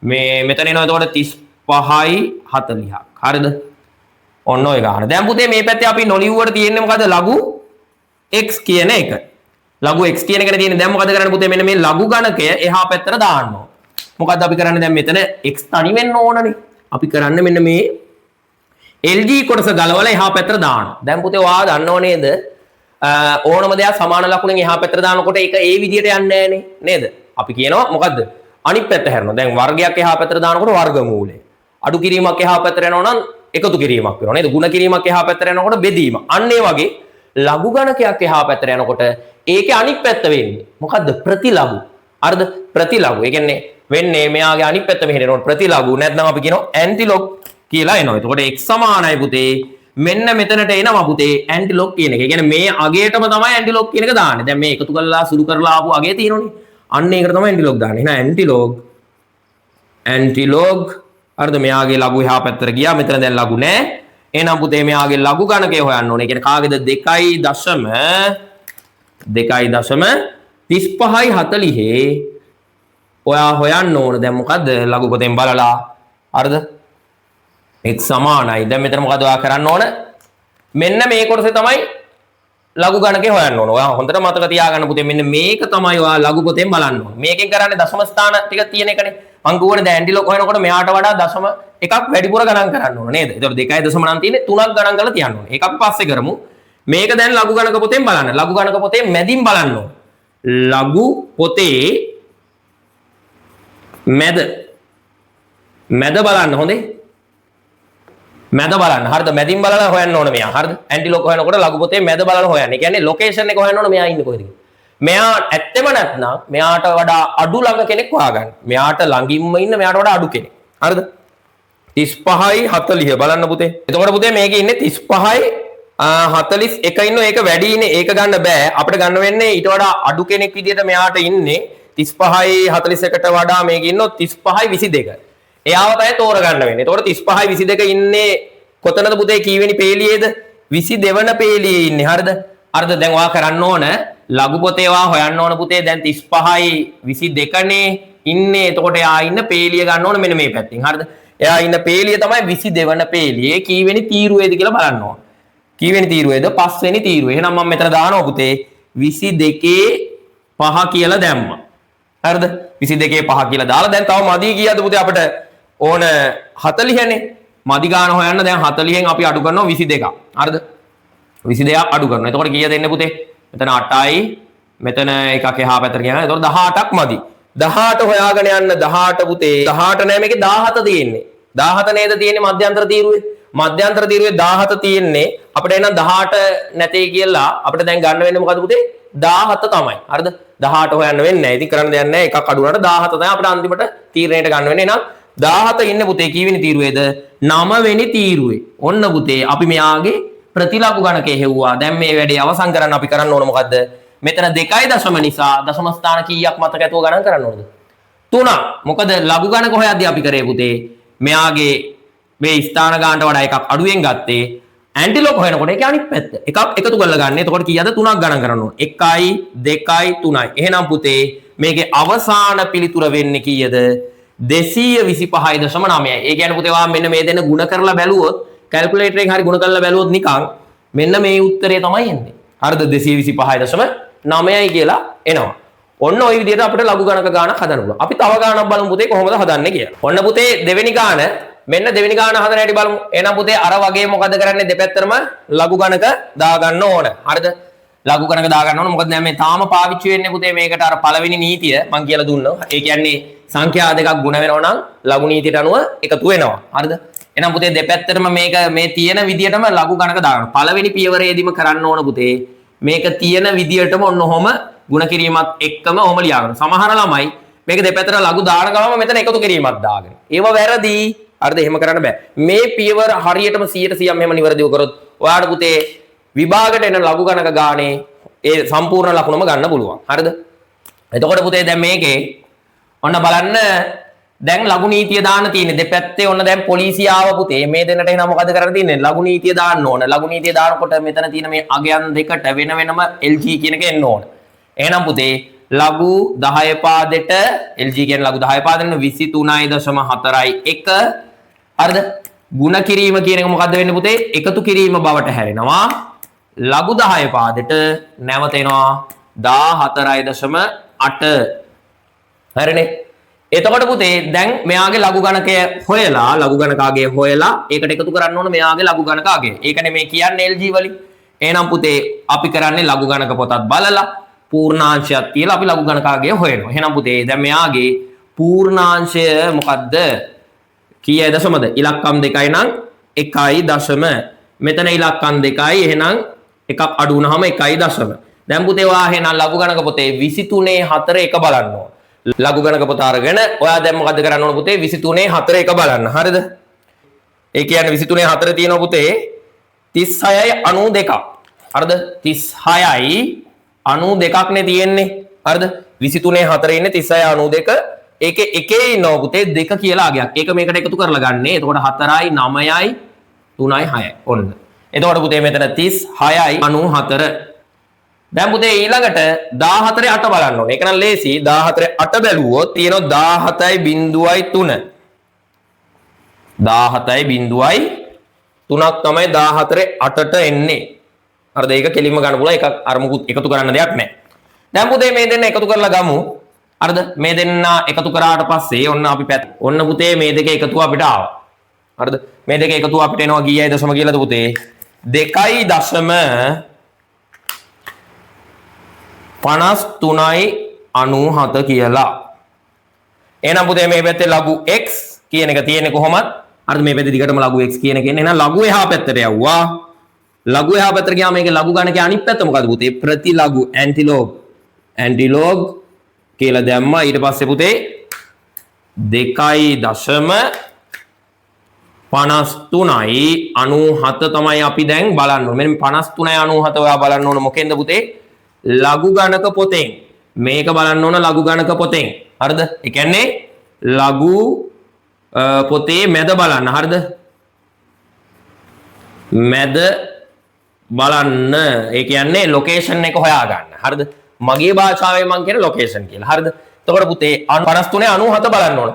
මේ මෙතන එනවා එතකොට 35යි 40ක්. හරිද? ඔන්න ඔය ගන්න. දැන් පුතේ මේ පැත්තේ අපි නොලිව්වට තියෙන්නේ මොකද? ලඝු x කියන එක. ලඝු x කියන එකනේ තියෙන්නේ. දැන් මොකද කරන්නේ පුතේ? මෙන්න මේ ලඝු ගණකය එහා පැත්තට දාන්න ඕන. මොකද්ද අපි කරන්නේ දැන් මෙතන x තනි වෙන්න ඕනනේ. අපි කරන්නේ මෙන්න මේ LG කොටස ගලවලා එහා පැත්තට දානවා. දැන් පුතේ ඔයා දන්නව නේද? ඕනම දෙයක් සමාන ලකුණෙන් එහා පැත්තට දානකොට ඒක ඒ විදිහට යන්නේ නැහනේ නේද? අපි කියනවා මොකද්ද? අනිත් පැත්ත හැරෙනවා. දැන් වර්ගයක් එහා පැත්තට දානකොට වර්ගමූලය. අඩු කිරීමක් එහා පැත්තට යනවා නම් එකතු කිරීමක් වෙනවා නේද? ಗುಣ කිරීමක් එහා පැත්තට යනකොට බෙදීම. අන්න ඒ වගේ ලඝු ගණකයක් එහා පැත්තට යනකොට ඒකේ අනිත් පැත්ත වෙන්නේ මොකද්ද? ප්‍රතිලඝු. හරිද? ප්‍රතිලඝු. ඒ කියන්නේ වෙන්නේ මෙයාගේ අනිත් පැත්ත මෙහෙට එනකොට ප්‍රතිලඝු නැත්නම් අපි කියනවා ඇන්ටිලොග් කියලා එනවා. එතකොට x සමානයි පුතේ මෙන්න මෙතනට එනවා පුතේ ඇන්ටිලොග් කියන එක. ඒ කියන්නේ මේ අගයටම තමයි ඇන්ටිලොග් කියන එක දාන්නේ. දැන් මේ එකතු කරලා සුළු කරලා ආපු අගය තියෙනවනේ. අන්න ඒකට තමයි ඇන්ටිලොග් දාන්නේ. එහෙනම් ඇන්ටිලොග් හරිද? මෙයාගේ ලඝු එහා පැත්තට ගියා. මෙතන දැන් ලඝු නැහැ. එහෙනම් පුතේ මෙයාගේ ලඝු ගණකය හොයන්න ඕනේ. ඒ කියන්නේ කාගේද 2.35යි 40 ඔයා හොයන්න ඕන. දැන් මොකද්ද? ලඝු පොතෙන් බලලා හරිද? x සමානයි. දැන් මෙතන මොකද ඔයා කරන්න ඕන? මෙන්න මේ කොටසේ තමයි ලඝු ගණකේ හොයන්න ඕන. ඔයා හොඳට මතක තියාගන්න පුතේ මෙන්න මේක තමයි ඔයා ලඝු පොතෙන් බලන්න ඕන. මේකෙන් කරන්නේ දශම ස්ථාන ටික තියෙන එකනේ. මං කියවනේ දැන් ඇන්ටිලොග් හොයනකොට මෙයාට වඩා දශම එකක් වැඩිපුර ගණන් කරන්න ඕන නේද? ඒතකොට 2.9 තියෙන්නේ 3ක් ගණන් කරලා තියන්න ඕන. ඒක අපි පස්සේ කරමු. මේක දැන් ලඝු ගණක පොතෙන් බලන්න. ලඝු ගණක පොතේ මැදින් බලන්න ඕන. ලඝු පොතේ මැද බලන්න හොඳේ. මැද බලන්න. හරිද? මැදින් බලලා හොයන්න ඕන මෙයා. හරිද? ඇන්ටිලොග් හොයනකොට ලඝු පොතේ මැද බලලා හොයන්න. ඒ කියන්නේ ලොකේෂන් එක හොයන්න ඕන මෙයා ඉන්නේ කොහෙද කියලා. මෙයා ඇත්තෙම නැත්නම් මෙයාට වඩා අඩු ළඟ කෙනෙක් හොයාගන්න. මෙයාට ළඟින්ම ඉන්න මෙයාට වඩා අඩු කෙනෙක්. හරිද? 35යි 40 බලන්න පුතේ. එතකොට පුතේ මේකේ ඉන්නේ 35යි 41 ඉන්නෝ. ඒක වැඩි ඉන්නේ. ඒක ගන්න බෑ. අපිට ගන්න වෙන්නේ ඊට වඩා අඩු කෙනෙක් විදියට මෙයාට ඉන්නේ 35යි 41ට වඩා මේකේ ඉන්නෝ 35යි 22. එයාව තමයි තෝරගන්න වෙන්නේ. එතකොට 35යි 22 ඉන්නේ කොතනද පුතේ? කීවෙනි පේලියේද? 22 වෙනි පේලියේ ඉන්නේ. හරිද? හරිද? දැන් ඔයා කරන්න ඕන ලඝු පොතේ ඔයා හොයන්න ඕන පුතේ. දැන් 35යි 22නේ ඉන්නේ. එතකොට එයා ඉන්න පේලිය ගන්න ඕන මෙන්න මේ පැත්තෙන්. හරිද? එයා ඉන්න පේලිය තමයි 22 වෙනි පේලියේ. කීවෙනි තීරුවේද කියලා බලන්න ඕන. කීවෙනි තීරුවේද? 5 වෙනි තීරුවේ. එහෙනම් මම මෙතන දානවා පුතේ 22 5 කියලා දැම්මා. හරිද? 22 5 කියලා දාලා දැන් තව මදි කීයද පුතේ අපිට ඕන 40නේ. මදි ගාන හොයන්න දැන් 40න් අපි අඩු කරනවා 22ක්. හරිද? 22ක් අඩු කරනවා. එතකොට කීයද එන්නේ පුතේ? මෙතන 8යි මෙතන එකක් එහා පැත්තට ගියා. එතකොට 18ක් මදි. 18 හොයාගෙන යන්න 18 පුතේ 18 නෑ මේකේ 17 තියෙන්නේ. 17 නේද තියෙන්නේ මධ්‍යන්තර තීරුවේ. මධ්‍යන්තර තීරුවේ 17 තියෙන්නේ. අපිට එන 18 නැtei කියලා අපිට දැන් ගන්න වෙන්නේ මොකද පුතේ? 17 තමයි. හරිද? 18 හොයන්න වෙන්නේ නැහැ. ඉතින් කරන්න දෙයක් නැහැ. එකක් අඩු වුණාට 17 තමයි අපිට අන්තිමට තීරණයට ගන්න වෙන්නේ. එහෙනම් 17 ඉන්නේ පුතේ කීවෙනි තීරුවේද? 9 වෙනි තීරුවේ. ඔන්න පුතේ අපි මෙයාගේ ප්‍රතිලඝු ගණකේ හෙව්වා. දැන් මේ වැඩේ අවසන් කරන්න අපි කරන්න ඕන මොකද්ද? මෙතන 2.0 නිසා දශම ස්ථාන කීයක් මතක ඇතුව ගණන් කරන්න ඕනද? 3. මොකද ලඝු ගණක හොයද්දී අපි කරේ පුතේ මෙයාගේ මේ ස්ථාන ගානට වඩා එකක් අඩුවෙන් ගත්තේ. ඇන්ටිලොග් හොයනකොට ඒකේ අනිත් පැත්ත එකක් එකතු කරලා ගන්න. එතකොට කීයද? 3ක් ගණන් කරන්න ඕන. 1යි 2යි 3යි. එහෙනම් පුතේ මේකේ අවසාන පිළිතුර වෙන්නේ කීයද? 225.9යි. ඒ කියන්නේ පුතේ වා මෙන්න මේ දෙන්න ಗುಣ කරලා බැලුවොත් කැල්කියුලේටර් එකෙන් හරි ಗುಣ කරලා බැලුවොත් නිකන් මෙන්න මේ උත්තරේ තමයි එන්නේ. හරිද? 225.9යි කියලා එනවා. ඔන්න ওই විදිහට අපිට ලඝු ගණක ගානක් හදන්න පුළුවන්. අපි තව ගානක් බලමු පුතේ කොහොමද හදන්නේ කියලා. ඔන්න පුතේ දෙවෙනි ගාන මෙන්න දෙවෙනි ගාන හදන හැටි බලමු. එහෙනම් පුතේ අර වගේ මොකද කරන්නේ? දෙපැත්තටම ලඝු ගණක දාගන්න ඕන. හරිද? ලඝු ගණක දාගන්න ඕන. මොකද දැන් මේ තාම පාවිච්චි වෙන්නේ පුතේ මේකට අර පළවෙනි නීතිය මම කියලා දුන්නා. ඒ කියන්නේ සංඛ්‍යා දෙකක් ගුණ වෙනවා නම් ලඝු නීතියට අනුව එකතු වෙනවා. හරිද? එහෙනම් පුතේ දෙපැත්තටම මේක මේ තියෙන විදියටම ලඝු ගණක දාගන්න. පළවෙනි පියවරේදීම කරන්න ඕන පුතේ මේක තියෙන විදියටම ඔන්න ඔහොම ಗುಣ කිරීමත් එක්කම ඔහොම ලියාගන්න. සමහර ළමයි මේක දෙපැත්තට ලඝු දාන ගමන් මෙතන එකතු කිරීමක් දාගෙන. ඒව වැරදි. හරිද? එහෙම කරන්න බෑ. මේ පියවර හරියටම 100%ම එහෙම නිවැරදිව කරොත් ඔයාලට පුතේ විභාගයට එන ලඝු ගණක ගානේ ඒ සම්පූර්ණ ලකුණම ගන්න පුළුවන්. හරිද? එතකොට පුතේ දැන් මේකේ ඔන්න බලන්න දැන් ලඝු නීතිය දාන්න තියෙන්නේ දෙපැත්තේ. ඔන්න දැන් පොලිසිය ආව පුතේ මේ දෙන්නට එහෙනම් මොකද කරන්න තියෙන්නේ? ලඝු නීතිය දාන්න ඕන. ලඝු නීතිය දානකොට මෙතන තියෙන මේ අගයන් දෙකට වෙන වෙනම LG කියන එක එන්න ඕන. එහෙනම් පුතේ ලඝු 10 පාදෙට LG කියන්නේ ලඝු 10 පාදෙන්න 23.41 හරිද? ಗುಣ කිරීම කියන එක මොකද්ද වෙන්නේ පුතේ? එකතු කිරීම බවට හැරෙනවා. ලඝු 10 පාදෙට නැවත එනවා 14.8 හරිනේ. එතකොට පුතේ දැන් මෙයාගේ ලඝු ගණකය හොයලා ලඝු ගණකාගේ හොයලා ඒකට එකතු කරන්න ඕන මෙයාගේ ලඝු ගණකාගේ. ඒකනේ මේ කියන්නේ LG වලින්. එහෙනම් පුතේ අපි කරන්නේ ලඝු ගණක පොතත් බලලා පූර්ණාංශයක් තියලා අපි ලඝු ගණකාගේ හොයනවා. එහෙනම් පුතේ දැන් මෙයාගේ පූර්ණාංශය මොකද්ද? කීයද දශමද? ඉලක්කම් 2යි නම් 1යි දශම. මෙතන ඉලක්කම් 2යි එහෙනම් එකක් අඩු වුනහම 1යි දශම. දැන් පුතේ ඔයා එහෙනම් ලඝු ගණක පොතේ 23.41 බලන්න ඕන. ලඝු ගණක පොත අරගෙන ඔයා දැන් මොකද්ද කරන්න ඕන පුතේ 23.41 බලන්න. හරිද? ඒ කියන්නේ 23.4 තියෙනවා පුතේ 36යි 92ක්. හරිද? 36යි 92ක් නේ තියෙන්නේ. හරිද? 23.4 ඉන්නේ 36යි 92. ඒකේ එකේ ඉන්නව පුතේ 2 කියලා අගයක්. ඒක මේකට එකතු කරලා ගන්නේ. එතකොට 4යි 9යි 3යි 6යි. ඔන්න. එතකොට පුතේ මෙතන 36යි 94. දැන් පුතේ ඊළඟට 14 8 බලන්න ඕනේ. ඒක නම් ලේසි. 14 8 බැලුවොත් තියෙනවා 17.3. 17.3ක් තමයි 14 8ට එන්නේ. හරිද? ඒක කෙලින්ම ගන්න පුළුවන්. ඒක අර මුකුත් එකතු කරන්න දෙයක් නැහැ. දැන් පුතේ මේ දෙන්න එකතු කරලා ගමු. හරිද? මේ දෙන්න එකතු කරාට පස්සේ ඔන්න අපි ඔන්න පුතේ මේ දෙක එකතුව අපිට ආවා. හරිද? මේ දෙක එකතුව අපිට එනවා කීයයි දශම කියලාද පුතේ? 2.53.97 කියලා. එහෙනම් පුතේ මේ පැත්තේ ලඝු x කියන එක තියෙන්නේ කොහොමද? හරිද? මේ පැත්තේ දිගටම ලඝු x කියන එක එන්නේ. එහෙනම් ලඝු එහා පැත්තට යවුවා. ලඝු එහා පැත්තට ගියාම මේකේ ලඝු ගණකේ අනිත් පැත්ත මොකද්ද පුතේ? ප්‍රතිලඝු ඇන්ටිලෝග් කියලා දැම්මා. ඊට පස්සේ පුතේ 2.53.97 තමයි අපි දැන් බලන්න ඕනේ. මෙන්න 53.97 ඔයා බලන්න ඕන මොකෙන්ද පුතේ? ලඝු ගණක පොතෙන්. මේක බලන්න ඕන ලඝු ගණක පොතෙන්. හරිද? ඒ කියන්නේ ලඝු පොතේ මැද බලන්න. හරිද? මැද බලන්න. ඒ කියන්නේ ලොකේෂන් එක හොයාගන්න. හරිද? මගේ භාෂාවෙන් මම කියන ලොකේෂන් කියලා. හරිද? එතකොට පුතේ 53.97 බලන්න ඕන.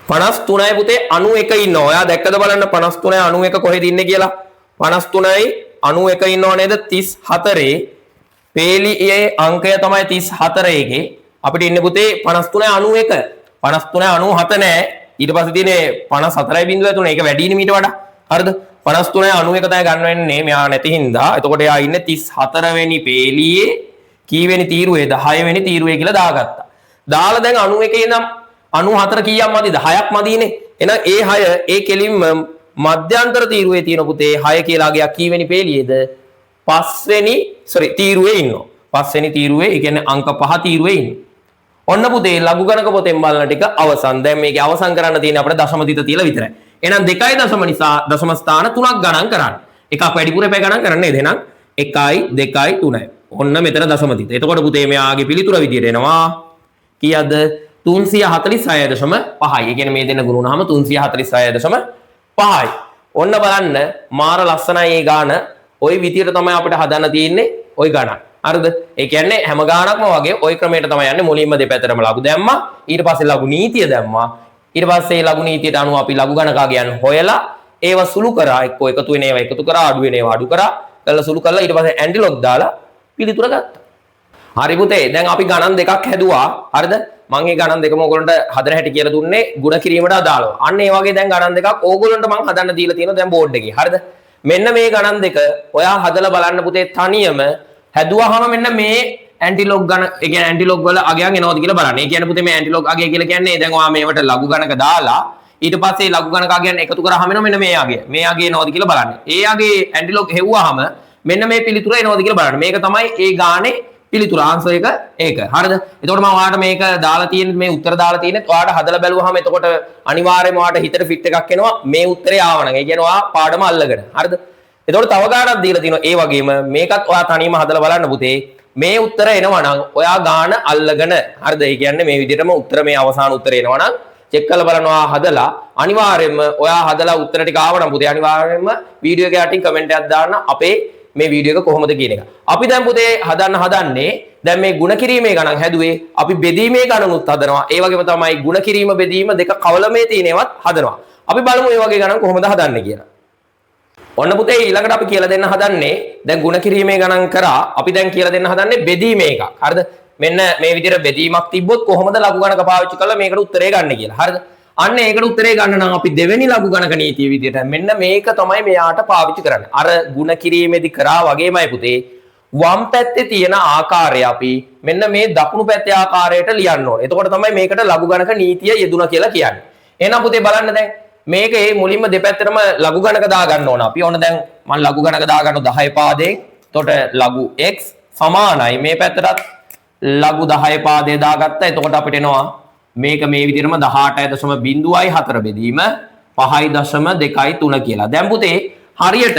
53යි පුතේ 91 ඉන්නවා. ඔයා දැක්කද බලන්න 53.91 කොහෙද ඉන්නේ කියලා? 53.91 ඉන්නව නේද? 34 පේලියේ අංකය තමයි 34 එකේ. අපිට ඉන්නේ පුතේ 53.91. 53.97 නෑ. ඊට පස්සේ තියෙන්නේ 54.3. ඒක වැඩිනේ මීට වඩා. හරිද? 53.91 තමයි ගන්න වෙන්නේ මෙයා නැති හින්දා. එතකොට එයා ඉන්නේ 34 වෙනි පේලියේ කීවෙනි තීරුවේ 10 වෙනි තීරුවේ කියලා දාගත්තා. දාලා දැන් 91 ඉඳන් 94 කීයක් මදිද? 6ක් මදිනේ. එහෙනම් ඒ 6 ඒ කෙලින්ම මධ්‍යන්තර තීරුවේ තියෙන පුතේ 6 කියලා ගයක් කීවෙනි පේලියේද? 5 වෙනි තීරුවේ ඉන්නවා. 5 වෙනි තීරුවේ ඒ කියන්නේ අංක 5 තීරුවේ ඉන්නවා. ඔන්න පුතේ ලඝු ගණක පොතෙන් බලන ටික අවසන්. දැන් මේකේ අවසන් කරන්න තියෙන්නේ අපිට දශම තිත තියලා විතරයි. එහෙනම් 2යි දශම නිසා දශම ස්ථාන 3ක් ගණන් කරන්න. එකක් වැඩිපුර එපා ගණන් කරන්න නේද? එහෙනම් 1යි 2යි 3යි. ඔන්න මෙතන දශම තිත. එතකොට පුතේ මෙයාගේ පිළිතුර විදියට එනවා කීයද? 346.5යි. ඒ කියන්නේ මේ දෙන්න ගුණ වුණාම 346.5යි. ඔන්න බලන්න මාර ලස්සනයි ඒ ගාන. ওই විදියට තමයි අපිට හදන්න තියෙන්නේ ওই ගණන්. හරිද? ඒ කියන්නේ හැම ගානක්ම වගේ ওই ක්‍රමයට තමයි යන්නේ. මුලින්ම දෙපැත්තටම ලඝු දැම්මා. ඊට පස්සේ ලඝු නීතිය දැම්මා. ඊට පස්සේ ලඝු නීතියට අනුව අපි ලඝු ගණකාගයන් හොයලා ඒව සුළු කරා. එක්ක එකතු වෙන ඒවා එකතු කරා, අඩු වෙන ඒවා අඩු කරා. කළා සුළු කළා ඊට පස්සේ ඇන්ටිලොග් දාලා පිළිතුර ගත්තා. හරි පුතේ. දැන් අපි ගණන් දෙකක් හැදුවා. හරිද? මම මේ ගණන් දෙකම ඕගොල්ලන්ට හදන හැටි කියලා දුන්නේ ಗುಣ කිරීමට අදාළව. අන්න ඒ වගේ දැන් ගණන් දෙකක් ඕගොල්ලන්ට මම හදන්න දීලා තියෙනවා දැන් බෝඩ් එකේ. හරිද? මෙන්න මේ ගණන් දෙක ඔයා හදලා බලන්න පුතේ තනියම හැදුවාම මෙන්න මේ ඇන්ටිලොග් ගණ ඒ කියන්නේ ඇන්ටිලොග් වල අගයන් එනවද කියලා බලන්න. ඒ කියන්නේ පුතේ මේ ඇන්ටිලොග් අගය කියලා කියන්නේ දැන් ඔයා මේවට ලඝු ගණක දාලා ඊට පස්සේ ලඝු ගණක අගයන් එකතු කරාම එනවා මෙන්න මේ අගය. මේ අගය එනවද කියලා බලන්න. ඒ අගයේ ඇන්ටිලොග් හෙව්වාම මෙන්න මේ පිළිතුර එනවද කියලා බලන්න. මේක තමයි ඒ ගානේ පිළිතුර ආන්සර් එක ඒක. හරිද? එතකොට මම ඔයාලට මේක දාලා තියෙන මේ උත්තර දාලා තියෙන්නේ ඔයාලට හදලා බැලුවාම එතකොට අනිවාර්යයෙන්ම ඔයාලට හිතට ෆිට එකක් එනවා මේ උත්තරේ ආවනම්. ඒ කියන්නේ ඔයා පාඩම අල්ලගෙන. හරිද? එතකොට තව ගානක් දීලා තිනවා ඒ වගේම මේකත් ඔයා තනියම හදලා බලන්න පුතේ. මේ උත්තර එනවා නම් ඔයා ගාන අල්ලගෙන. හරිද? ඒ කියන්නේ මේ විදිහටම උත්තර මේ අවසාන උත්තරේ එනවා නම් චෙක් කරලා බලනවා හදලා අනිවාර්යයෙන්ම ඔයා හදලා උත්තර ටික ආවනම් පුතේ අනිවාර්යයෙන්ම වීඩියෝ එක යටින් කමෙන්ට් එකක් දාන්න අපේ මේ වීඩියෝ එක කොහොමද කියන එක. අපි දැන් පුතේ හදන්නේ දැන් මේ ಗುಣ කිරීමේ ගණන් හැදුවේ අපි බෙදීමේ ගණනුත් හදනවා. ඒ වගේම තමයි ಗುಣ කිරීම බෙදීම දෙක කවලමේ තියෙනවත් හදනවා. අපි බලමු මේ වගේ ගණන් කොහොමද හදන්නේ කියලා. ඔන්න පුතේ ඊළඟට අපි කියලා දෙන්න හදන්නේ දැන් ಗುಣ කිරීමේ ගණන් කරා අපි දැන් කියලා දෙන්න හදන්නේ බෙදීමේ එක. හරිද? මෙන්න මේ විදිහට බෙදීමක් තිබ්බොත් කොහොමද ලඝු ගණක පාවිච්චි කරලා මේකට උත්තරේ ගන්න කියලා. හරිද? අන්න ඒකට උත්තරේ ගන්න නම් අපි දෙවෙනි ලඝු ගණක නීතිය විදිහට මෙන්න මේක තමයි මෙයාට පාවිච්චි කරන්නේ. අර ಗುಣ කිරීමේදී කරා වගේමයි පුතේ වම් පැත්තේ තියෙන ආකාරය අපි මෙන්න මේ දකුණු පැත්තේ ආකාරයට ලියන්න ඕනේ. එතකොට තමයි මේකට ලඝු ගණක නීතිය යෙදුණා කියලා කියන්නේ. එහෙනම් පුතේ බලන්න දැන් මේක ඒ මුලින්ම දෙපැත්තටම ලඝු ගණක දා ගන්න ඕන. අපි ඕන දැන් මම ලඝු ගණක දා ගන්න 10 පාදයෙන්. එතකොට ලඝු x සමානයි මේ පැත්තටත් ලඝු 10 පාදේ දාගත්තා. එතකොට අපිට එනවා මේක මේ විදිහටම 18.04 බෙදීම 5.23 කියලා. දැන් පුතේ හරියට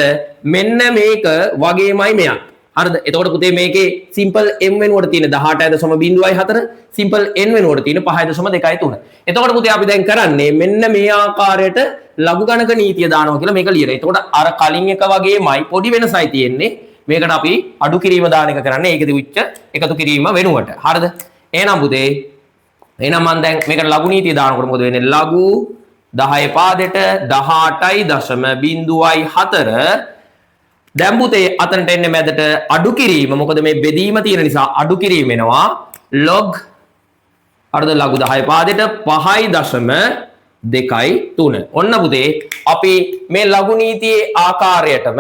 මෙන්න මේක වගේමයි මෙයා. හරිද? එතකොට පුතේ මේකේ සිම්පල් m වෙනුවට තියෙන 18.04 සිම්පල් n වෙනුවට තියෙන 5.23. එතකොට පුතේ අපි දැන් කරන්නේ මෙන්න මේ ආකාරයට ලඝු ගණක නීතිය දානවා කියලා මේක ලියනවා. එතකොට අර කලින් එක වගේමයි පොඩි වෙනසයි තියෙන්නේ. මේකට අපි අඩු කිරීම දාන එක කරන්නේ ඒකෙදි උච්ච එකතු කිරීම වෙනුවට. හරිද? එහෙනම් පුතේ එහෙනම් මම දැන් මේකට ලඝු නීතිය දානකොට මොකද වෙන්නේ? ලඝු 10 පාදෙට 18.04 දැන් පුතේ අතනට එන්නේ මැදට අඩු කිරීම. මොකද මේ බෙදීම තියෙන නිසා අඩු කිරීම වෙනවා log හරිද? ලඝු 10 පාදෙට 5.23. ඔන්න පුතේ අපි මේ ලඝු නීතියේ ආකාරයටම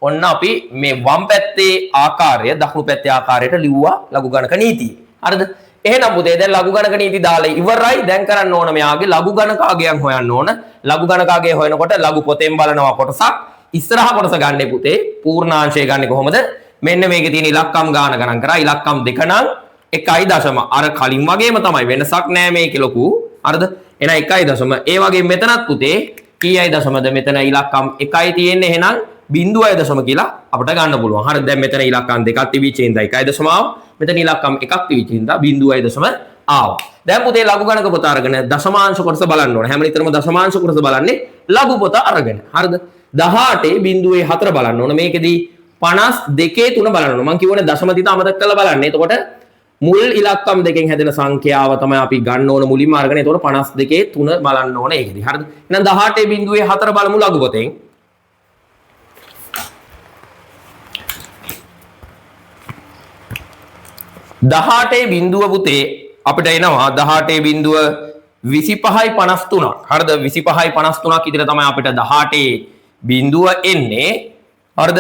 ඔන්න අපි මේ වම් පැත්තේ ආකාරය දකුණු පැත්තේ ආකාරයට ලිව්වා ලඝු ගණක නීතිය. හරිද? එහෙනම් පුතේ දැන් ලඝු ගණක නීති දාලා ඉවරයි. දැන් කරන්න ඕන මෙයාගේ ලඝු ගණකාගයන් හොයන්න ඕන. ලඝු ගණකාගය හොයනකොට ලඝු පොතෙන් බලනවා කොටසක්. ඉස්සරහ කොටස ගන්න පුතේ පූර්ණාංශය ගන්න කොහොමද? මෙන්න මේකේ තියෙන ඉලක්කම් ගාන ගණන් කරා. ඉලක්කම් දෙක නම් 1.0 අර කලින් වගේම තමයි වෙනසක් නෑ මේකේ ලොකු. හරිද? එහෙනම් 1.0. ඒ වගේ මෙතනත් පුතේ කීයයි දශමද? මෙතන ඉලක්කම් 1යි තියෙන්නේ. එහෙනම් 0.0 කියලා අපිට ගන්න පුළුවන්. හරිද? දැන් මෙතන ඉලක්කම් දෙකක් තිබිච්ච හින්දා 1.0 ආවා. මෙතන ඉලක්කම් එකක් තිබිච්ච හින්දා 0.0 ආවා. දැන් පුතේ ලඝු ගණක පොත අරගෙන දශමාංශ කොටස බලන්න ඕනේ. හැම විතරම දශමාංශ කොටස බලන්නේ ලඝු පොත අරගෙන. හරිද? 18.04 බලන්න ඕන. මේකෙදි 52.3 බලන්න ඕන. මම කියවනේ දශම තිත අමතක කරලා බලන්න. එතකොට මුල් ඉලක්කම් දෙකෙන් හැදෙන සංඛ්‍යාව තමයි අපි ගන්න ඕන මුලින්ම අරගෙන. එතකොට 52.3 බලන්න ඕන ඒකෙදි. හරිද? එහෙනම් 18.04 බලමු ලඝු පොතෙන්. 18 පුතේ අපිට එනවා 18.25.53. හරිද? 25.53ක් විතර තමයි අපිට 18 එන්නේ. හරිද?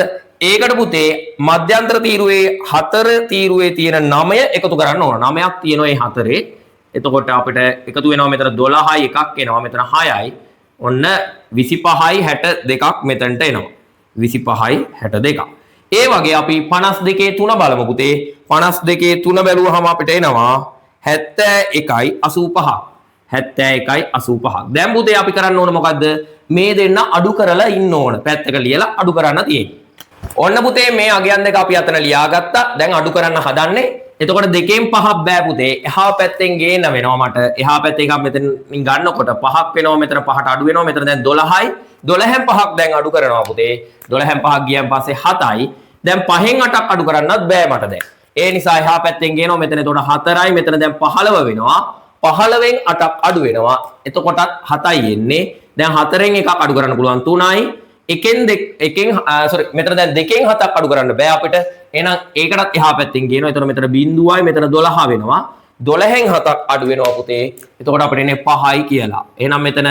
ඒකට පුතේ මධ්‍යන්තර තීරුවේ 4 තීරුවේ තියෙන 9 එකතු කරන්න ඕන. 9ක් තියෙනවා මේ 4. එතකොට අපිට එකතු වෙනවා මෙතන 12යි එකක් එනවා. මෙතන 6යි. ඔන්න 25යි 62ක් මෙතනට එනවා. 25යි 62ක්. ඒ වගේ අපි 52.3 බලමු පුතේ. 52.3 බැලුවහම අපිට එනවා 71.85. 71.85. දැන් පුතේ අපි කරන්න ඕන මොකද්ද? මේ දෙන්න අඩු කරලා ඉන්න ඕන. පැත්තක ලියලා අඩු කරන්න තියෙන්නේ. ඔන්න පුතේ මේ අගයන් දෙක අපි අතන ලියාගත්තා. දැන් අඩු කරන්න හදන්නේ. එතකොට දෙකෙන් පහක් බෑ පුතේ. එහා පැත්තෙන් ගේන්න වෙනවා මට. එහා පැත්තේ එකක් මෙතනින් ගන්නකොට පහක් වෙනවා. මෙතන පහට අඩු වෙනවා. මෙතන දැන් 12යි. 12න් පහක් දැන් අඩු කරනවා පුතේ. 12න් පහක් ගියන් පස්සේ 7යි. දැන් 5න් 8ක් අඩු කරන්නත් බෑ මට දැන්. ඒ නිසා එහා පැත්තෙන් ගේනවා. මෙතන එතකොට 4යි. මෙතන දැන් 15 වෙනවා. 15න් 8ක් අඩු වෙනවා. එතකොටත් 7යි එන්නේ. දැන් 4න් එකක් අඩු කරන්න පුළුවන් 3යි. මෙතන දැන් 2න් 7ක් අඩු කරන්න බෑ අපිට. එහෙනම් ඒකටත් එහා පැත්තෙන් ගේනවා. එතකොට මෙතන 0යි මෙතන 12 වෙනවා. 12න් 7ක් අඩු වෙනවා පුතේ. එතකොට අපිට එන්නේ 5යි කියලා. එහෙනම් මෙතන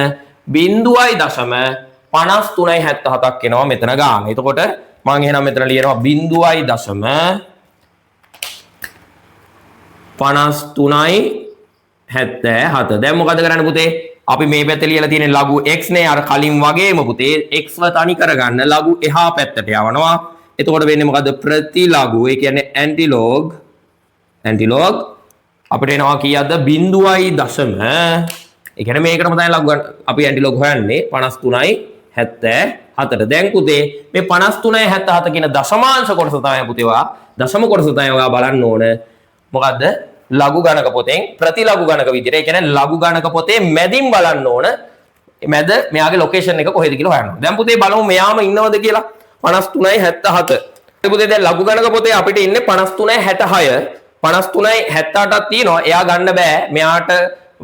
0.5377ක් එනවා මෙතන ගාන. එතකොට මම එහෙනම් මෙතන ලියනවා 0.5377. දැන් මොකද කරන්න පුතේ? අපි මේ පැත්තේ ලියලා තියෙන ලඝු x නේ අර කලින් වගේම පුතේ x ව තනි කරගන්න ලඝු එහා පැත්තට යවනවා. එතකොට වෙන්නේ මොකද? ප්‍රතිලඝු. ඒ කියන්නේ ඇන්ටිලොග් අපිට එනවා කීයක්ද? 0.0. ඒ කියන්නේ මේකටම තමයි ලඝු අපි ඇන්ටිලොග් හොයන්නේ 53.77. දැන් පුතේ මේ 53.77 කියන දශමාංශ කොටස තමයි පුතේ දශම කොටස තමයි ඔයා බලන්න ඕන. මොකද්ද? ලඝු ගණක පොතෙන් ප්‍රතිලඝු ගණක විදිහට. ඒ කියන්නේ ලඝු ගණක පොතේ මැදින් බලන්න ඕන. මැද මෙයාගේ ලොකේෂන් එක කොහෙද කියලා හොයන්න. දැන් පුතේ බලමු මෙයාම ඉන්නවද කියලා. 53.77. පුතේ දැන් ලඝු ගණක පොතේ අපිට ඉන්නේ 53 66 53යි 78ක් තියෙනවා. එයා ගන්න බෑ. මෙයාට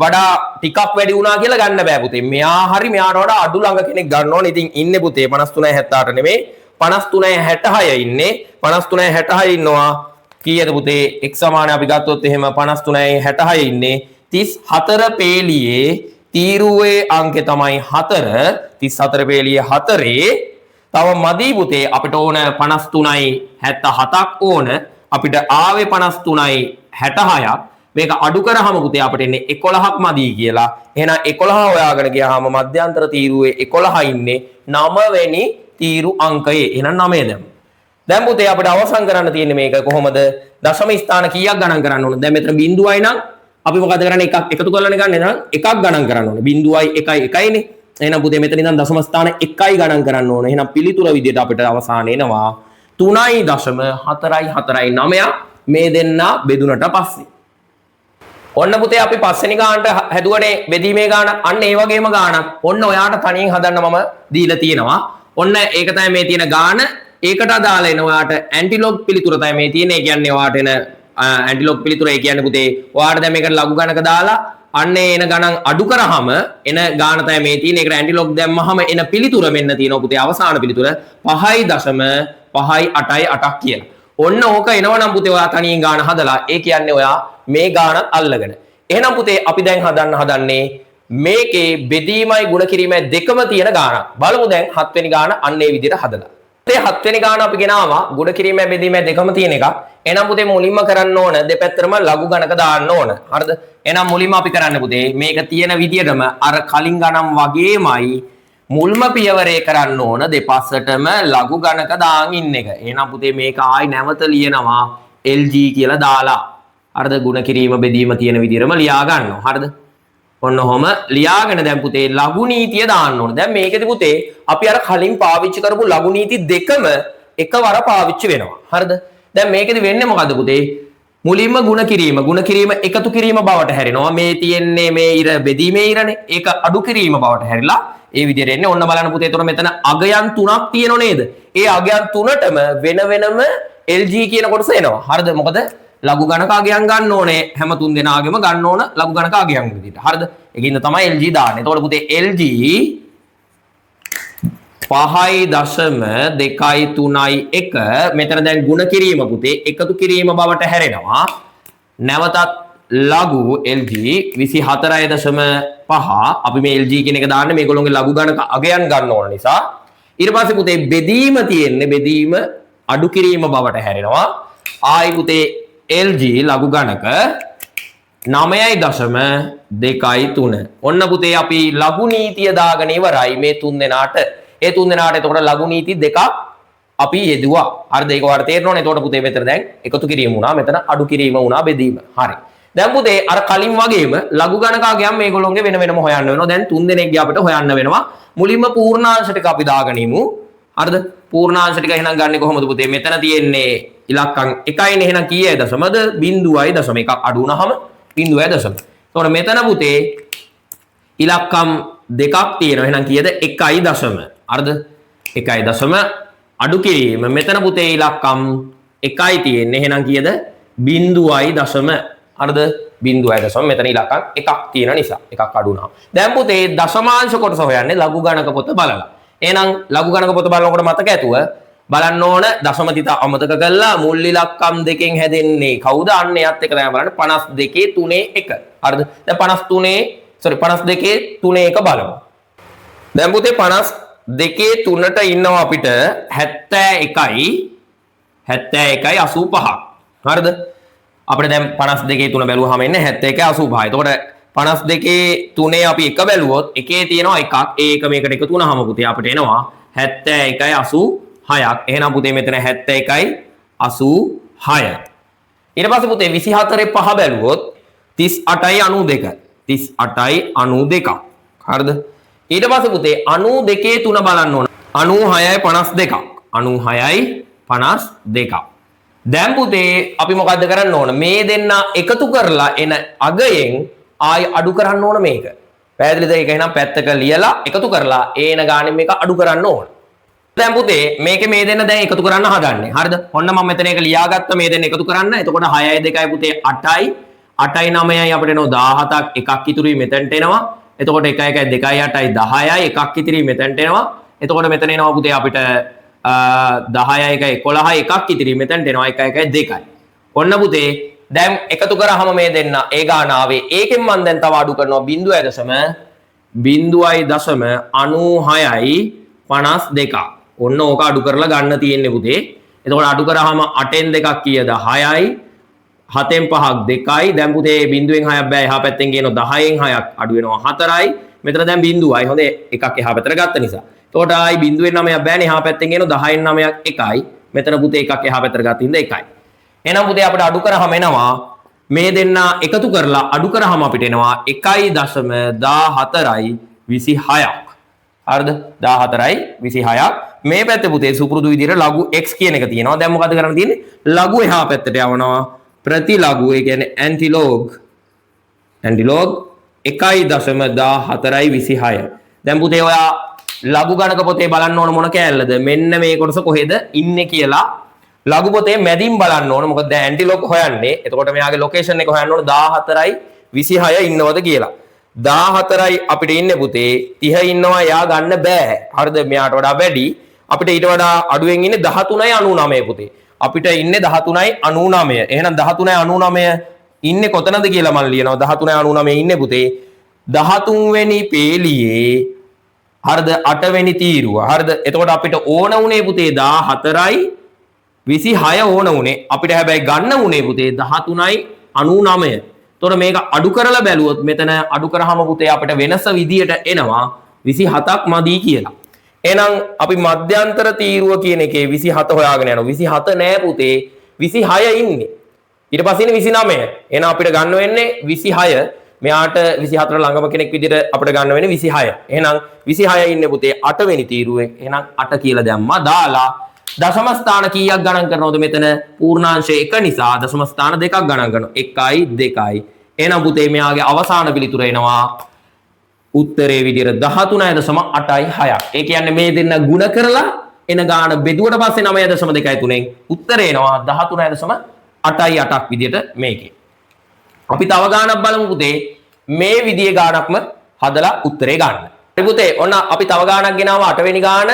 වඩා ටිකක් වැඩි වුණා කියලා ගන්න බෑ පුතේ. මෙයා හරි මෙයාට වඩා අඩු ළඟ කෙනෙක් ගන්න ඕනේ. ඉතින් ඉන්නේ පුතේ 53යි 78 නෙමෙයි 53යි 66 ඉන්නේ. 53යි 66 ඉන්නවා. කීයද පුතේ? x සමාන අපි ගත්තොත් එහෙම 53යි 66 ඉන්නේ. 34 පේලියේ තීරුවේ අංකය තමයි 4. 34 පේලියේ 4 තව මදි පුතේ අපිට ඕන 53යි 77ක් ඕන. අපිට ආවේ 53යි 66ක්. මේක අඩු කරාම පුතේ අපිට එන්නේ 11ක් මදි කියලා. එහෙනම් 11 හොයාගෙන ගියාම මධ්‍යන්තර තීරුවේ 11 ඉන්නේ 9 වෙනි තීරු අංකයේ. එහෙනම් 9 දැම්මු. දැන් පුතේ අපිට අවසන් කරන්න තියෙන්නේ මේක කොහොමද? දශම ස්ථාන කීයක් ගණන් කරන්න ඕනද? දැන් මෙතන බිඳුවයි නම් අපි මොකද කරන්නේ? එකක් එකතු කරලානේ ගන්න. එහෙනම් එකක් ගණන් කරන්න ඕනේ. බිඳුවයි 1යි 1යිනේ. එහෙනම් පුතේ මෙතන ඉඳන් දශම ස්ථාන 1යි ගණන් කරන්න ඕනේ. එහෙනම් පිළිතුර විදියට අපිට අවසාන එනවා 3.449 මේ දෙන්න බෙදුනට පස්සේ. ඔන්න පුතේ අපි පස්වෙනි ගානට හැදුවනේ බෙදීමේ ගාන. අන්න ඒ වගේම ගානක්. ඔන්න ඔයාට තනියෙන් හදන්න මම දීලා තියෙනවා. ඔන්න ඒක තමයි මේ තියෙන ගාන. ඒකට අදාළ එන ඔයාට ඇන්ටිලොග් පිළිතුර තමයි මේ තියෙන්නේ. ඒ කියන්නේ ඔයාට එන ඇන්ටිලොග් පිළිතුර ඒ කියන්නේ පුතේ ඔයාට දැන් මේකට ලඝු ගණක දාලා අන්න එන ගණන් අඩු කරාම එන ගාන තමයි මේ තියෙන්නේ. ඒකට ඇන්ටිලොග් දැම්මහම එන පිළිතුර මෙන්න තියෙනවා පුතේ අවසාන පිළිතුර 5.588ක් කියලා. ඔන්න ඕක එනවනම් පුතේ ඔයා තනියෙන් ගාන හදලා ඒ කියන්නේ ඔයා මේ ගානත් අල්ලගෙන. එහෙනම් පුතේ අපි දැන් හදන්නේ මේකේ බෙදීමයි ගුණ කිරීමයි දෙකම තියෙන ගානක්. බලමු දැන් 7 වෙනි ගාන අන්න ඒ විදිහට හදලා. පුතේ 7 වෙනි ගාන අපි ගෙනාවා ගුණ කිරීමයි බෙදීමයි දෙකම තියෙන එක. එහෙනම් පුතේ මුලින්ම කරන්න ඕන දෙපැත්තටම ලඝු ගණක දාන්න ඕන. හරිද? එහෙනම් මුලින්ම අපි කරන්නේ පුතේ මේක තියෙන විදිහටම අර කලින් ගණන් වගේමයි මුල්ම පියවරේ කරන්න ඕන දෙපස්සටම ලඝු ගණක දාන් ඉන්න එක. එහෙනම් පුතේ මේක ආයි නැවත ලියනවා LG කියලා දාලා. හරිද? ගුණ කිරීම බෙදීම තියෙන විදිහටම ලියා ගන්නවා. හරිද? ඔන්න ඔහම ලියාගෙන දැන් පුතේ ලඝු නීතිය දාන්න ඕන. දැන් මේකෙදි පුතේ අපි අර කලින් පාවිච්චි කරපු ලඝු නීති දෙකම එකවර පාවිච්චි වෙනවා. හරිද? දැන් මේකෙදි වෙන්නේ මොකද්ද පුතේ? මුලින්ම ගුණ කිරීම එකතු කිරීම බවට හැරෙනවා. මේ තියෙන්නේ මේ ඉර බෙදීමේ ඉරනේ. ඒක අඩු කිරීම බවට හැරිලා ඒ විදිහට එන්නේ. ඔන්න බලන්න පුතේ. එතකොට මෙතන අගයන් 3ක් තියෙනව නේද? ඒ අගයන් 3ටම වෙන වෙනම LG කියන කොටස එනවා. හරිද? මොකද ලඝු ගණක අගයන් ගන්න ඕනේ. හැම තුන් දෙනාගෙම ගන්න ඕන ලඝු ගණක අගයන් විදිහට. හරිද? ඒකින්ද තමයි LG දාන්නේ. එතකොට පුතේ LG 5.2.3.1 මෙතන දැන් ගුණ කිරීම පුතේ එකතු කිරීම බවට හැරෙනවා. නැවතත් ලඝු LG 24.5 අපි මේ LG කියන එක දාන්නේ මේගොල්ලෝගේ ලඝු ගණක අගයන් ගන්න ඕන නිසා. ඊට පස්සේ පුතේ බෙදීම තියෙන්නේ බෙදීම අඩු කිරීම බවට හැරෙනවා. ආයි පුතේ LG ලඝු ගණක 9.2.3 ඔන්න පුතේ අපි ලඝු නීතිය දාගෙන ඉවරයි මේ තුන් දෙනාට. ඒ තුන් දෙනාට එතකොට ලඝු නීති දෙකක් අපි යෙදුවා. හරිද? ඒක ඔයාලට තේරෙනවනේ. එතකොට පුතේ මෙතන දැන් එකතු කිරීම වුණා. මෙතන අඩු කිරීම වුණා බෙදීම. හරි. දැන් පුතේ අර කලින් වගේම ලඝු ගණකාගයන් මේගොල්ලෝගේ වෙන වෙනම හොයන්න වෙනවා. දැන් තුන් දෙනෙක්ගේ අපිට හොයන්න වෙනවා. මුලින්ම පූර්ණාංශ ටික අපි දාගනිමු. හරිද? පූර්ණාංශ ටික එහෙනම් ගන්නේ කොහොමද පුතේ? මෙතන තියෙන්නේ ඉලක්කම් 1යිනේ. එහෙනම් කීයයි දශමද? 0.1 අඩු වුණාම 0.1. එතකොට මෙතන පුතේ ඉලක්කම් දෙකක් තියෙනවා. එහෙනම් කීයද? 1.0. හරිද? 1.0 අඩු කිරීම. මෙතන පුතේ ඉලක්කම් 1යි තියෙන්නේ. එහෙනම් කීයද? 0.0. හරිද? 0.0 මෙතන ඉලක්කම් එකක් තියෙන නිසා එකක් අඩු වුණා. දැන් පුතේ දශමාංශ කොටස හොයන්නේ ලඝු ගණක පොත බලලා. එහෙනම් ලඝු ගණක පොත බලනකොට මතක ඇතුව බලන්න ඕන දශම තිත අමතක කරලා මුල් ඉලක්කම් දෙකෙන් හැදෙන්නේ කවුද? අන්න එයත් එක තමයි බලන්න 52 3 1. හරිද? දැන් 52 3 1 බලමු. දැන් පුතේ 52 3ට ඉන්නවා අපිට 71යි 85ක්. හරිද? අපිට දැන් 52 3 බැලුවාම එන්නේ 71 85. එතකොට 52 3 අපි එක බැලුවොත් එකේ තියෙනවා එකක්. ඒ එක මේකට එකතු වුණාම පුතේ අපිට එනවා 71යි 86ක්. එහෙනම් පුතේ මෙතන 71යි 86. ඊට පස්සේ පුතේ 24 5 බැලුවොත් 38යි 92. 38යි 92ක්. හරිද? ඊට පස්සේ පුතේ 92 3 බලන්න ඕන. 96යි 52ක්. 96යි 52ක්. දැන් පුතේ අපි මොකද්ද කරන්න ඕන? මේ දෙන්න එකතු කරලා එන අගයෙන් ආයි අඩු කරන්න ඕන මේක. පැහැදිලිද? ඒක එහෙනම් පැත්තක ලියලා එකතු කරලා ඒන ගානේ මේක අඩු කරන්න ඕන. දැන් පුතේ මේකේ මේ දෙන්න දැන් එකතු කරන්න හදන්නේ. හරිද? ඔන්න මම මෙතන එක ලියාගත්ත මේ දෙන්න එකතු කරන්න. එතකොට 6යි 2යි පුතේ 8යි. 8යි 9යි අපිට එනවා 17ක් එකක් ඉතුරුයි මෙතනට එනවා. එතකොට 1 1 2යි 8යි 10යි එකක් ඉතිරි මෙතනට එනවා. එතකොට මෙතන එනවා පුතේ අපිට 10යි 1යි 11යි එකක් ඉතිරි මෙතනට එනවා 1 1 2යි. ඔන්න පුතේ දැන් එකතු කරාම මේ දෙන්න ඒ ගාන ආවේ. ඒකෙන් මම දැන් තව අඩු කරනවා 0.96යි 52ක්. ඔන්න ඕක අඩු කරලා ගන්න තියෙන්නේ පුතේ. එතකොට අඩු කරාම 8න් 2ක් කීයද 6යි 7න් 5ක් 2යි. දැන් පුතේ බිංදුවෙන් 6ක් බෑ එහා පැත්තෙන් ගේනවා 10න් 6ක් අඩු වෙනවා 4යි. මෙතන දැන් බිංදුවයි. හොඳ එකක් එහා පැත්තට ගත්ත නිසා. එතකොට ආයි බිංදුවෙන් 9ක් බෑනේ එහා පැත්තෙන් ගේනවා 10න් 9ක් 1යි. මෙතන පුතේ එකක් එහා පැත්තට ගත්තින්ද 1යි. එහෙනම් පුතේ අපිට අඩු කරාම එනවා මේ දෙන්න එකතු කරලා අඩු කරාම අපිට එනවා 1.14යි 26ක්. හරිද? 14යි 26ක්. මේ පැත්තේ පුතේ සුපුරුදු විදිහට ලඝු x කියන එක තියෙනවා. දැන් මොකද කරන්න තියෙන්නේ? ලඝු එහා පැත්තට යවනවා. ප්‍රතිලඝු ඒ කියන්නේ ඇන්ටිලෝග් 1.14යි 26. දැන් පුතේ ඔයා ලඝු ගණක පොතේ බලන්න ඕන මොන කෑල්ලද? මෙන්න මේ කොටස කොහෙද ඉන්නේ කියලා ලඝු පොතේ මැදින් බලන්න ඕන. මොකද දැන් ඇන්ටිලෝග් හොයන්නේ. එතකොට මෙයාගේ ලොකේෂන් එක හොයන්න ඕන 14යි 26 ඉන්නවද කියලා. 14යි අපිට ඉන්නේ පුතේ 30 ඉන්නවා යා ගන්න බෑ. හරිද? මෙයාට වඩා වැඩි. අපිට ඊට වඩා අඩුවෙන් ඉන්නේ 13යි 99 පුතේ. අපිට ඉන්නේ 13යි 99. එහෙනම් 13යි 99 ඉන්නේ කොතනද කියලා මම ලියනවා. 13යි 99 ඉන්නේ පුතේ 13 වෙනි පේලියේ හරිද 8 වෙනි තීරුව. හරිද? එතකොට අපිට ඕන උනේ පුතේ 14යි 26 ඕන උනේ. අපිට හැබැයි ගන්න උනේ පුතේ 13යි 99. එතකොට මේක අඩු කරලා බැලුවොත් මෙතන අඩු කරාම පුතේ අපිට වෙනස විදියට එනවා 27ක් මදි කියලා. එහෙනම් අපි මධ්‍යන්තර තීරුව කියන එකේ 27 හොයාගෙන යනවා. 27 නෑ පුතේ 26 ඉන්නේ. ඊට පස්සේ ඉන්නේ 29. එහෙනම් අපිට ගන්න වෙන්නේ 26. මෙයාට 24 ළඟම කෙනෙක් විදියට අපිට ගන්න වෙන්නේ 26. එහෙනම් 26 ඉන්නේ පුතේ 8 වෙනි තීරුවේ. එහෙනම් 8 කියලා දැම්මා. දාලා දශම ස්ථාන කීයක් ගණන් කරනවද මෙතන? පූර්ණාංශය 1 නිසා දශම ස්ථාන දෙකක් ගණන් කරනවා. 1යි 2යි. එහෙනම් පුතේ මෙයාගේ අවසාන පිළිතුර එනවා උත්තරේ විදියට 13.8යි 6ක්. ඒ කියන්නේ මේ දෙන්න ಗುಣ කරලා එන ගාන බෙදුවට පස්සේ 9.2යි 3න් උත්තරේ එනවා 13.8යි 8ක් විදියට මේකේ. අපි තව ගානක් බලමු පුතේ. මේ විදියේ ගානක්ම හදලා උත්තරේ ගන්න. හරි පුතේ ඔන්න අපි තව ගානක් ගෙනාවා 8 වෙනි ගාන.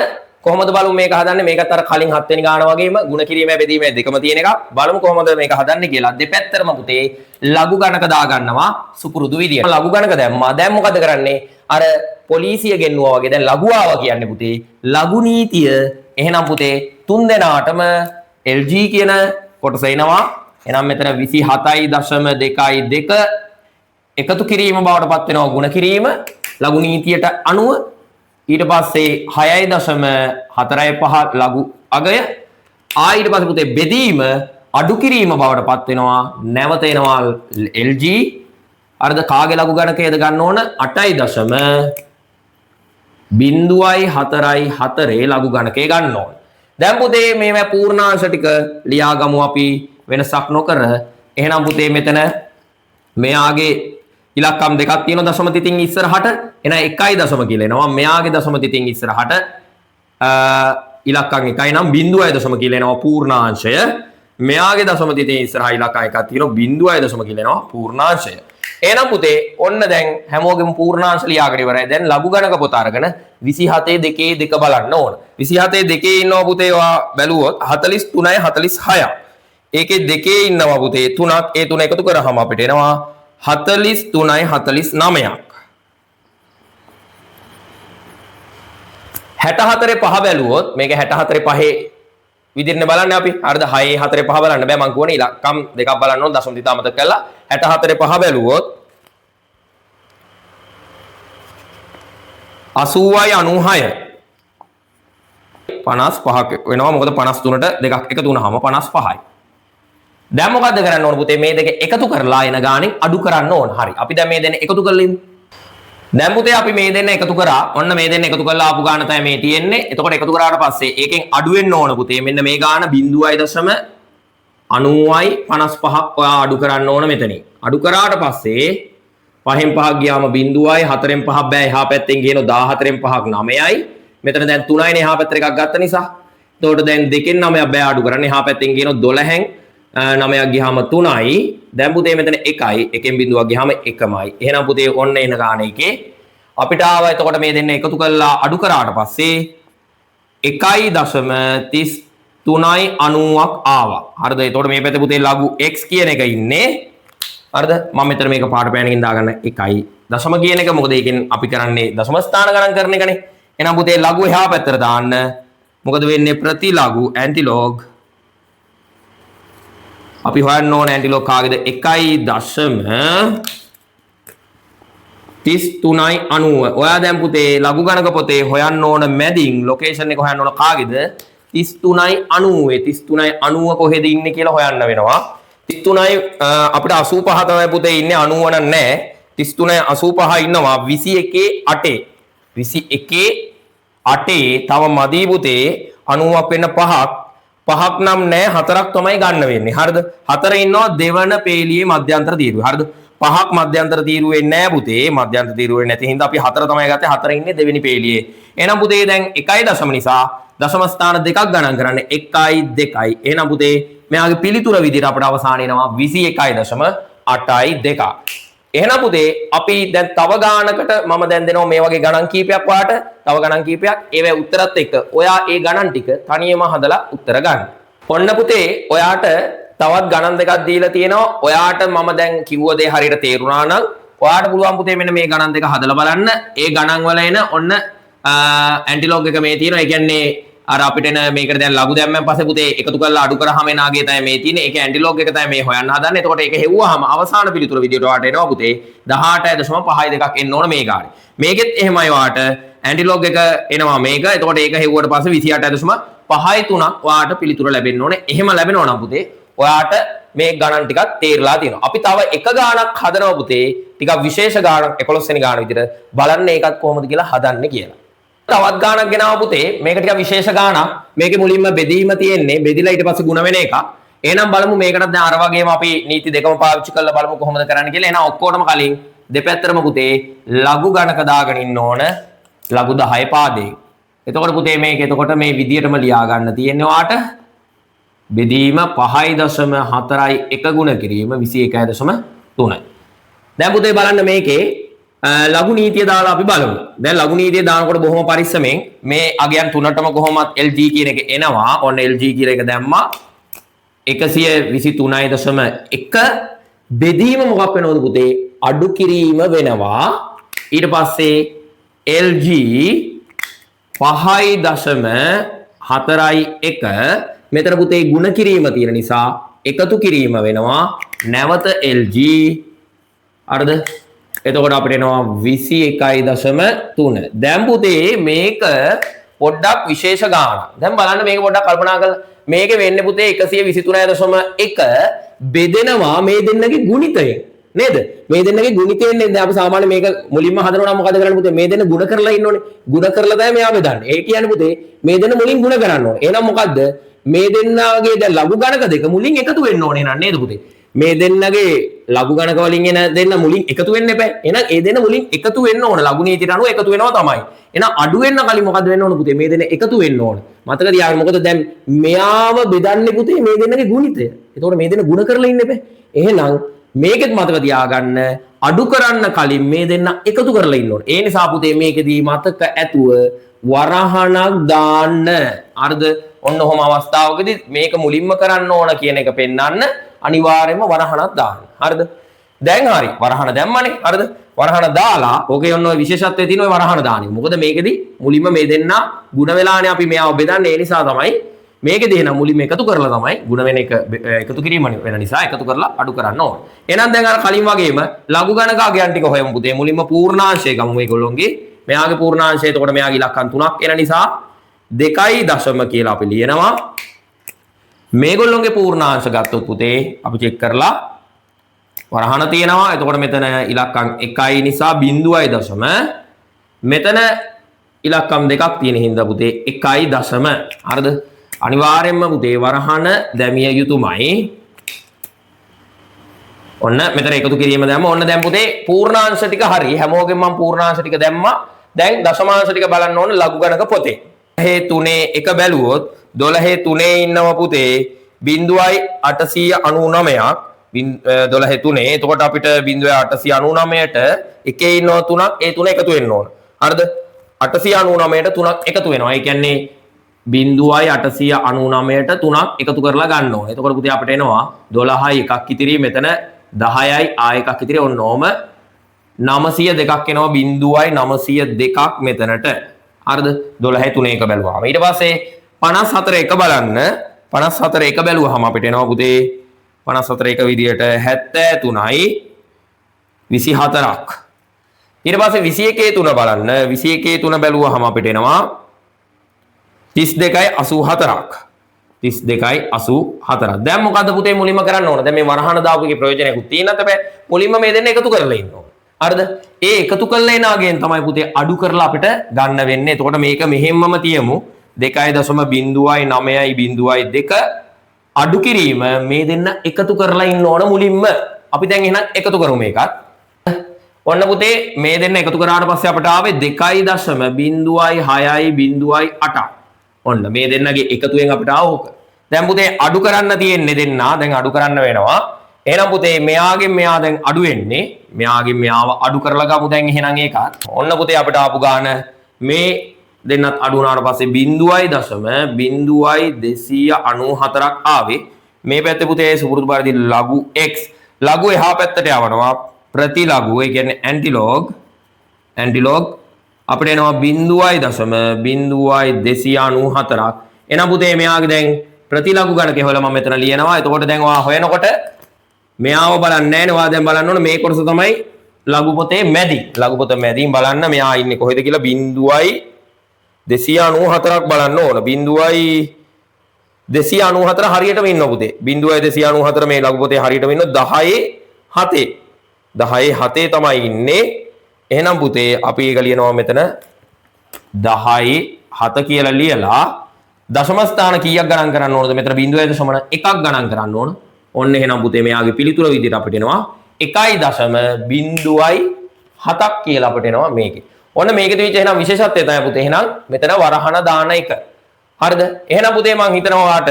කොහොමද බලමු මේක හදන්නේ? මේකත් අර කලින් 7 වෙනි ගාන වගේම ಗುಣ කිරීමේ බෙදීමේ දෙකම තියෙන එක. බලමු කොහොමද මේක හදන්නේ කියලා. දෙපැත්තටම පුතේ ලඝු ගණක දා ගන්නවා සුපුරුදු විදියට. ලඝු ගණක දැම්මා. දැන් මොකද කරන්නේ? අර පොලිසිය ගෙන්නුවා වගේ දැන් ලඝු ආවා කියන්නේ පුතේ ලඝු නීතිය. එහෙනම් පුතේ තුන් දෙනාටම LG කියන කොටස එනවා. එහෙනම් මෙතන 27.2 එකතු කිරීම බවට පත් වෙනවා ಗುಣ කිරීම ලඝු නීතියට අනුව. ඊට පස්සේ 6.45 ලඝු අගය ඊට පස්සේ පුතේ බෙදීම අඩු කිරීම බවට පත් වෙනවා. නැවත එනවා LG. අරද කාගේ ලඝු ගණකයේද ගන්න ඕන? 8.0.4 ලඝු ගණකේ ගන්න ඕන. දැන් පුතේ මේ පූර්ණාංශ ටික ලියා ගමු අපි වෙනසක් නොකර. එහෙනම් පුතේ මෙතන මෙයාගේ ඉලක්කම් දෙකක් තියෙනවා දශම තිතින් ඉස්සරහට. එන 1.0 කියලා එනවා. මෙයාගේ දශම තිතින් ඉස්සරහට ඉලක්කම් 1යි නම් 0.0 කියලා එනවා පූර්ණාංශය. මෙයාගේ දශම තිතින් ඉස්සරහා ඉලක්කම් එකක් තියෙනවා 0.0 කියලා එනවා පූර්ණාංශය. එහෙනම් පුතේ ඔන්න දැන් හැමෝගෙම පූර්ණාංශ ලියාගෙන ඉවරයි. දැන් ලඝු ගණක පොත අරගෙන 27 2 බලන්න ඕන. 27 2 ඉන්නවා පුතේ ඔයා බැලුවොත් 43යි 46යි. ඒකේ 2 ඉන්නවා පුතේ 3ක්. ඒ 3 එකතු කරාම අපිට එනවා 43යි 49ක්. 64 5 බැලුවොත් මේක 64 5 විදිහට බලන්නේ අපි. හරිද? 6 4 5 බලන්න බෑ. මම කියවනේ ඉලක්කම් දෙකක් බලන්න ඕන. දශම තිත අමතක කරලා 64 5 බැලුවොත් 80යි 96 55ක් වෙනවා. මොකද 53ට දෙකක් එකතු වුණාම 55යි. දැන් මොකද්ද කරන්න ඕන පුතේ? මේ දෙක එකතු කරලා එන ගාණෙන් අඩු කරන්න ඕන. හරි. අපි දැන් මේ දෙන්න එකතු කරලා ඉමු. දැන් පුතේ අපි මේ දෙන්න එකතු කරා. ඔන්න මේ දෙන්න එකතු කරලා ආපු ගාණ තමයි මේ තියෙන්නේ. එතකොට එකතු කරාට පස්සේ ඒකෙන් අඩු වෙන්න ඕන පුතේ. මෙන්න මේ ගාණ 0.90යි 55ක් ඔයා අඩු කරන්න ඕන මෙතනින්. අඩු කරාට පස්සේ 5න් 5ක් ගියාම 0යි 4න් 5ක් බෑ. එහා පැත්තෙන් ගේන 14න් 5ක් 9යි. මෙතන දැන් 3යිනේ එහා පැත්තට එකක් ගත්ත නිසා. එතකොට දැන් 2කින් 9ක් බෑ අඩු කරන්න. එහා පැත්තෙන් කියනවා 12න් 9ක් ගියාම 3යි. දැන් පුතේ මෙතන 1යි. එකෙන් බිඳුවක් ගියාම 1මයි. එහෙනම් පුතේ ඔන්න එන ගාන එකේ අපිට ආවා. එතකොට මේ දෙන්න එකතු කරලා අඩු කරාට පස්සේ 1.33යි 90ක් ආවා. හරිද? එතකොට මේ පැත්තේ පුතේ ලඝු x කියන එක ඉන්නේ. හරිද? මම මෙතන මේක පාට පෑනකින් දාගන්න 1යි දශම කියන එක. මොකද ඒකෙන් අපි කරන්නේ දශම ස්ථාන ගණන් කරන එකනේ. එහෙනම් පුතේ ලඝු එහා පැත්තට දාන්න. මොකද වෙන්නේ? ප්‍රතිලඝු ඇන්ටිලොග් අපි හොයන්න ඕන ඇන්ටිලොග් කාගේද? 1.3390. ඔයා දැන් පුතේ ලඝු ගණක පොතේ හොයන්න ඕන මැදින් ලොකේෂන් එක හොයන්න ඕන කාගේද? 3390. 3390 කොහෙද ඉන්නේ කියලා හොයන්න වෙනවා. 33යි අපිට 85 තමයි පුතේ ඉන්නේ 90 නම් නැහැ. 33යි 85 ඉන්නවා 21 8 තව මදි පුතේ 90ක් වෙන්න 5ක් නම් නැහැ 4ක් තමයි ගන්න වෙන්නේ. හරිද? 4 ඉන්නවා දෙවන පේලියේ මධ්‍යන්තර තීරුවේ. හරිද? 5ක් මධ්‍යන්තර තීරුවේ නැහැ පුතේ. මධ්‍යන්තර තීරුවේ නැති හින්දා අපි 4 තමයි ගත්තේ. 4 ඉන්නේ දෙවෙනි පේලියේ. එහෙනම් පුතේ දැන් 1 දශම නිසා දශම ස්ථාන දෙකක් ගණන් කරන්නේ 1යි 2යි. එහෙනම් පුතේ මෙයාගේ පිළිතුර විදිහට අපිට අවසාන එනවා 21.82. එහෙනම් පුතේ අපි දැන් තව ගානකට මම දැන් දෙනවා මේ වගේ ගණන් කීපයක් වාට. තව ගණන් කීපයක්. ඒවැ උත්තරත් එක්ක ඔයා ඒ ගණන් ටික තනියම හදලා උත්තර ගන්න. ඔන්න පුතේ ඔයාට තවත් ගණන් දෙකක් දීලා තියෙනවා. ඔයාට මම දැන් කිව්ව දේ හරියට තේරුණා නම් ඔයාට පුළුවන් පුතේ මෙන්න මේ ගණන් දෙක හදලා බලන්න. ඒ ගණන් වල එන ඔන්න ඇන්ටිලොග් එක මේ තියෙනවා. ඒ කියන්නේ අර අපිට එන මේකට දැන් ලඝු දැම්මෙන් පස්සේ පුතේ එකතු කරලා අඩු කරාම එන ආගේ තමයි මේ තියෙන්නේ. ඒකේ ඇන්ටිලොග් එක තමයි මේ හොයන්න හදන්නේ. එතකොට ඒක හෙව්වාම අවසාන පිළිතුර විදියට ඔයාට එනවා පුතේ 18.52ක් එන්න ඕන මේ ගානේ. මේකෙත් එහෙමයි ඔයාට ඇන්ටිලොග් එක එනවා මේක. එතකොට ඒක හෙව්වට පස්සේ 28.53ක් ඔයාට පිළිතුර ලැබෙන්න ඕනේ. එහෙම ලැබෙනවා නම් පුතේ ඔයාට මේ ගණන් ටිකක් තේරලා තියෙනවා. අපි තව එක ගානක් හදනවා පුතේ. ටිකක් විශේෂ ගානක් 11 වෙනි ගාන විදියට බලන්න ඒකත් කොහොමද කියලා හදන්නේ කියලා. තවත් ගානක් ගෙනාවා පුතේ. මේක ටිකක් විශේෂ ගානක්. මේකේ මුලින්ම බෙදීම තියෙන්නේ. බෙදිලා ඊට පස්සේ ගුණ වෙන එක. එහෙනම් බලමු මේකටත් දැන් අර වගේම අපි නීති දෙකම පාවිච්චි කරලා බලමු කොහොමද කරන්න කියලා. එහෙනම් ඔක්කොටම කලින් දෙපැත්තටම පුතේ ලඝු ගණක දාගෙන ඉන්න ඕන. ලඝු 10 පාදේ. එතකොට පුතේ මේක එතකොට මේ විදියටම ලියා ගන්න තියෙන්නේ වාට. බෙදීම 5.4යි 1 ගුණ කිරීම 21.3යි. දැන් පුතේ බලන්න මේකේ ලඝු නීතිය දාලා අපි බලමු. දැන් ලඝු නීතිය දානකොට බොහොම පරිස්සමෙන් මේ අගයන් තුනටම කොහොමත් LG කියන එක එනවා. ඔන්න LG කියලා එක දැම්මා. 123.1 බෙදීම මොකක් වෙනවද පුතේ? අඩු කිරීම වෙනවා. ඊට පස්සේ LG 5.41 මෙතන පුතේ ගුණ කිරීම තියෙන නිසා එකතු කිරීම වෙනවා. නැවත LG හරිද? එතකොට අපිට එනවා 21.3. දැන් පුතේ මේක පොඩ්ඩක් විශේෂ ගානක්. දැන් බලන්න මේක පොඩ්ඩක් කල්පනා කරලා මේක වෙන්නේ පුතේ 123.1 බෙදෙනවා මේ දෙන්නගේ ගුණිතයෙන් නේද? මේ දෙන්නගේ ගුණිතයෙන් නේද අපි සාමාන්‍ය මේක මුලින්ම හදනවා නම් මොකද කරන්නේ පුතේ? මේ දෙන්න ගුණ කරලා ඉන්න ඕනේ. ගුණ කරලා තමයි මෙයා බෙදන්නේ. ඒ කියන්නේ පුතේ මේ දෙන්න මුලින් ගුණ කරන්න ඕනේ. එහෙනම් මොකද්ද? මේ දෙන්නගේ දැන් ලඝු ගණක දෙක මුලින් එකතු වෙන්න ඕනේ නේද පුතේ? මේ දෙන්නගේ ලඝු ගණක වලින් එන දෙන්න මුලින් එකතු වෙන්න එපා. එහෙනම් ඒ දෙන්න මුලින් එකතු වෙන්න ඕන. ලඝු නීතියට අනුව එකතු වෙනවා තමයි. එහෙනම් අඩු වෙන්න කලින් මොකද වෙන්න ඕන පුතේ? මේ දෙන්න එකතු වෙන්න ඕන. මතක තියාගන්න. මොකද දැන් මෙයාව බෙදන්නේ පුතේ මේ දෙන්නගේ ගුණිතය. ඒතකොට මේ දෙන්න ගුණ කරලා ඉන්න එපා. එහෙනම් මේකෙත් මතක තියාගන්න අඩු කරන්න කලින් මේ දෙන්න එකතු කරලා ඉන්න ඕන. ඒ නිසා පුතේ මේකෙදී මතක ඇතුව වරහණක් දාන්න. හරිද? ඔන්න ඔහොම අවස්ථාවකදී මේක මුලින්ම කරන්න ඕන කියන එක පෙන්වන්න අනිවාර්යයෙන්ම වරහණක් දාන්න. හරිද? දැන් හරි. වරහණ දැම්මනේ. හරිද? වරහණ දාලා ඕකේ ඔන්න ඔය විශේෂත්වයේ තියෙන ඔය වරහණ දාන්නේ. මොකද මේකෙදී මුලින්ම මේ දෙන්න ಗುಣ වෙලානේ අපි මෙයාව බෙදන්නේ. ඒ නිසා තමයි මේකෙදී එහෙනම් මුලින්ම එකතු කරලා තමයි ಗುಣ වෙන එක එකතු කිරීම වෙන නිසා එකතු කරලා අඩු කරන්න ඕනේ. එහෙනම් දැන් අර කලින් වගේම ලඝු ගණක අගයන් ටික හොයමු පුතේ. මුලින්ම පූර්ණාංශය ගමු මේගොල්ලෝගේ. මෙයාගේ පූර්ණාංශය එතකොට මෙයාගේ ඉලක්කම් 3ක් එන නිසා 2.0 කියලා අපි ලියනවා. මේගොල්ලෝගේ පූර්ණාංශ ගත්තොත් පුතේ අපි චෙක් කරලා වරහණ තියෙනවා. එතකොට මෙතන ඉලක්කම් 1යි නිසා 0.0. මෙතන ඉලක්කම් දෙකක් තියෙන හින්දා පුතේ 1.0. හරිද? අනිවාර්යයෙන්ම පුතේ වරහණ දැමිය යුතුමයි. ඔන්න මෙතන එකතු කිරීම දැම්ම. ඔන්න දැන් පුතේ පූර්ණාංශ ටික හරි. හැමෝගෙම මම පූර්ණාංශ ටික දැම්මා. දැන් දශමාංශ ටික බලන්න ඕන ලඝු ගණක පොතේ. 3 1 බැලුවොත් 12 3 ඉන්නව පුතේ 0.899ක් 12 3 එතකොට අපිට 0.899ට එකේ ඉන්නව 3ක් ඒ 3 එකතු වෙන්න ඕන. හරිද? 899ට 3ක් එකතු වෙනවා. ඒ කියන්නේ 0.899ට 3ක් එකතු කරලා ගන්න ඕන. එතකොට පුතේ අපිට එනවා 12යි එකක් ඉතිරි මෙතන 10යි ආ එකක් ඉතිරි ඔන්න ඕම 902ක් එනවා 0.902ක් මෙතනට. හරිද? 12 3 1 බැලුවාම. ඊට පස්සේ 54 1 බලන්න. 54 1 බැලුවාම අපිට එනවා පුතේ 54 1 විදියට 73යි 24ක්. ඊට පස්සේ 21 3 බලන්න. 21 3 බැලුවාම අපිට එනවා 32යි 84ක්. 32යි 84ක්. දැන් මොකද්ද පුතේ මුලින්ම කරන්න ඕන? දැන් මේ වරහන දාපු එකේ ප්‍රයෝජනයක්ත් තියෙනත් බෑ. මුලින්ම මේ දෙන්න එකතු කරලා ඉන්න ඕන. හරිද? ඒ එකතු කරලා එන අගෙන් තමයි පුතේ අඩු කරලා අපිට ගන්න වෙන්නේ. එතකොට මේක මෙහෙම්මම තියමු. 2.9.2 අඩු කිරීම මේ දෙන්න එකතු කරලා ඉන්න ඕන මුලින්ම. අපි දැන් එහෙනම් එකතු කරමු මේකත්. ඔන්න පුතේ මේ දෙන්න එකතු කරාට පස්සේ අපිට ආවේ 2.6.8ක්. ඔන්න මේ දෙන්නගේ එකතුවෙන් අපිට ආවෝක. දැන් පුතේ අඩු කරන්න තියෙන්නේ දෙන්නා. දැන් අඩු කරන්න වෙනවා. එහෙනම් පුතේ මෙයාගෙන් මෙයා දැන් අඩු වෙන්නේ. මෙයාගෙන් මෙයාව අඩු කරලා ගමු දැන් එහෙනම් ඒකත්. ඔන්න පුතේ අපිට ආපු ගාන මේ දෙන්නත් අඩු වුණාට පස්සේ 0.294ක් ආවේ. මේ පැත්තේ පුතේ සුපුරුදු පරිදි ලඝු x ලඝු එහා පැත්තට යවනවා. ප්‍රතිලඝු ඒ කියන්නේ ඇන්ටිලොග් අපිට එනවා 0.294ක්. එහෙනම් පුතේ මෙයාගේ දැන් ප්‍රතිලඝු ගණක හොයලා මම මෙතන ලියනවා. එතකොට දැන් ඔයා හොයනකොට මෙයාව බලන්නේ නැහැ නේ. ඔයා දැන් බලන්න ඕන මේ කොටස තමයි ලඝු පොතේ මැදි. ලඝු පොත මැදින් බලන්න මෙයා ඉන්නේ කොහෙද කියලා 0.294ක් බලන්න ඕන. 0.294 හරියටම ඉන්නවා පුතේ. 0.294 මේ ලඝු පොතේ හරියටම ඉන්නවා 10.7 තමයි ඉන්නේ. එහෙනම් පුතේ අපි ඒක ලියනවා මෙතන 10.7 කියලා ලියලා දශම ස්ථාන කීයක් ගණන් කරන්න ඕනද? මෙතන 0.1ක් ගණන් කරන්න ඕන. ඔන්න එහෙනම් පුතේ මෙයාගේ පිළිතුර විදිහට අපිට එනවා 1.07ක් කියලා අපිට එනවා මේකේ. ඔන්න මේකේ තියෙච්ච එහෙනම් විශේෂත්වය තමයි පුතේ එහෙනම් මෙතන වරහන දාන එක. හරිද? එහෙනම් පුතේ මම හිතනවා ඔයාට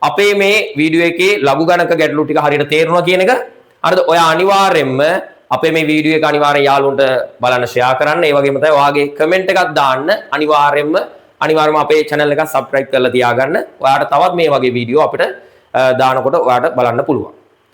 අපේ මේ වීඩියෝ එකේ ලඝු ගණක ගැටලු ටික හරියට තේරුණා කියන එක. හරිද? ඔයා අනිවාර්යෙන්ම අපේ මේ වීඩියෝ එක අනිවාර්යෙන් යාළුවන්ට බලන්න ෂෙයා කරන්න. ඒ වගේම තමයි ඔයාගේ කමෙන්ට් එකක් දාන්න. අනිවාර්යෙන්ම අපේ channel එක subscribe කරලා තියාගන්න. ඔයාට තවත් මේ වගේ වීඩියෝ අපිට දානකොට ඔයාට බලන්න පුළුවන්.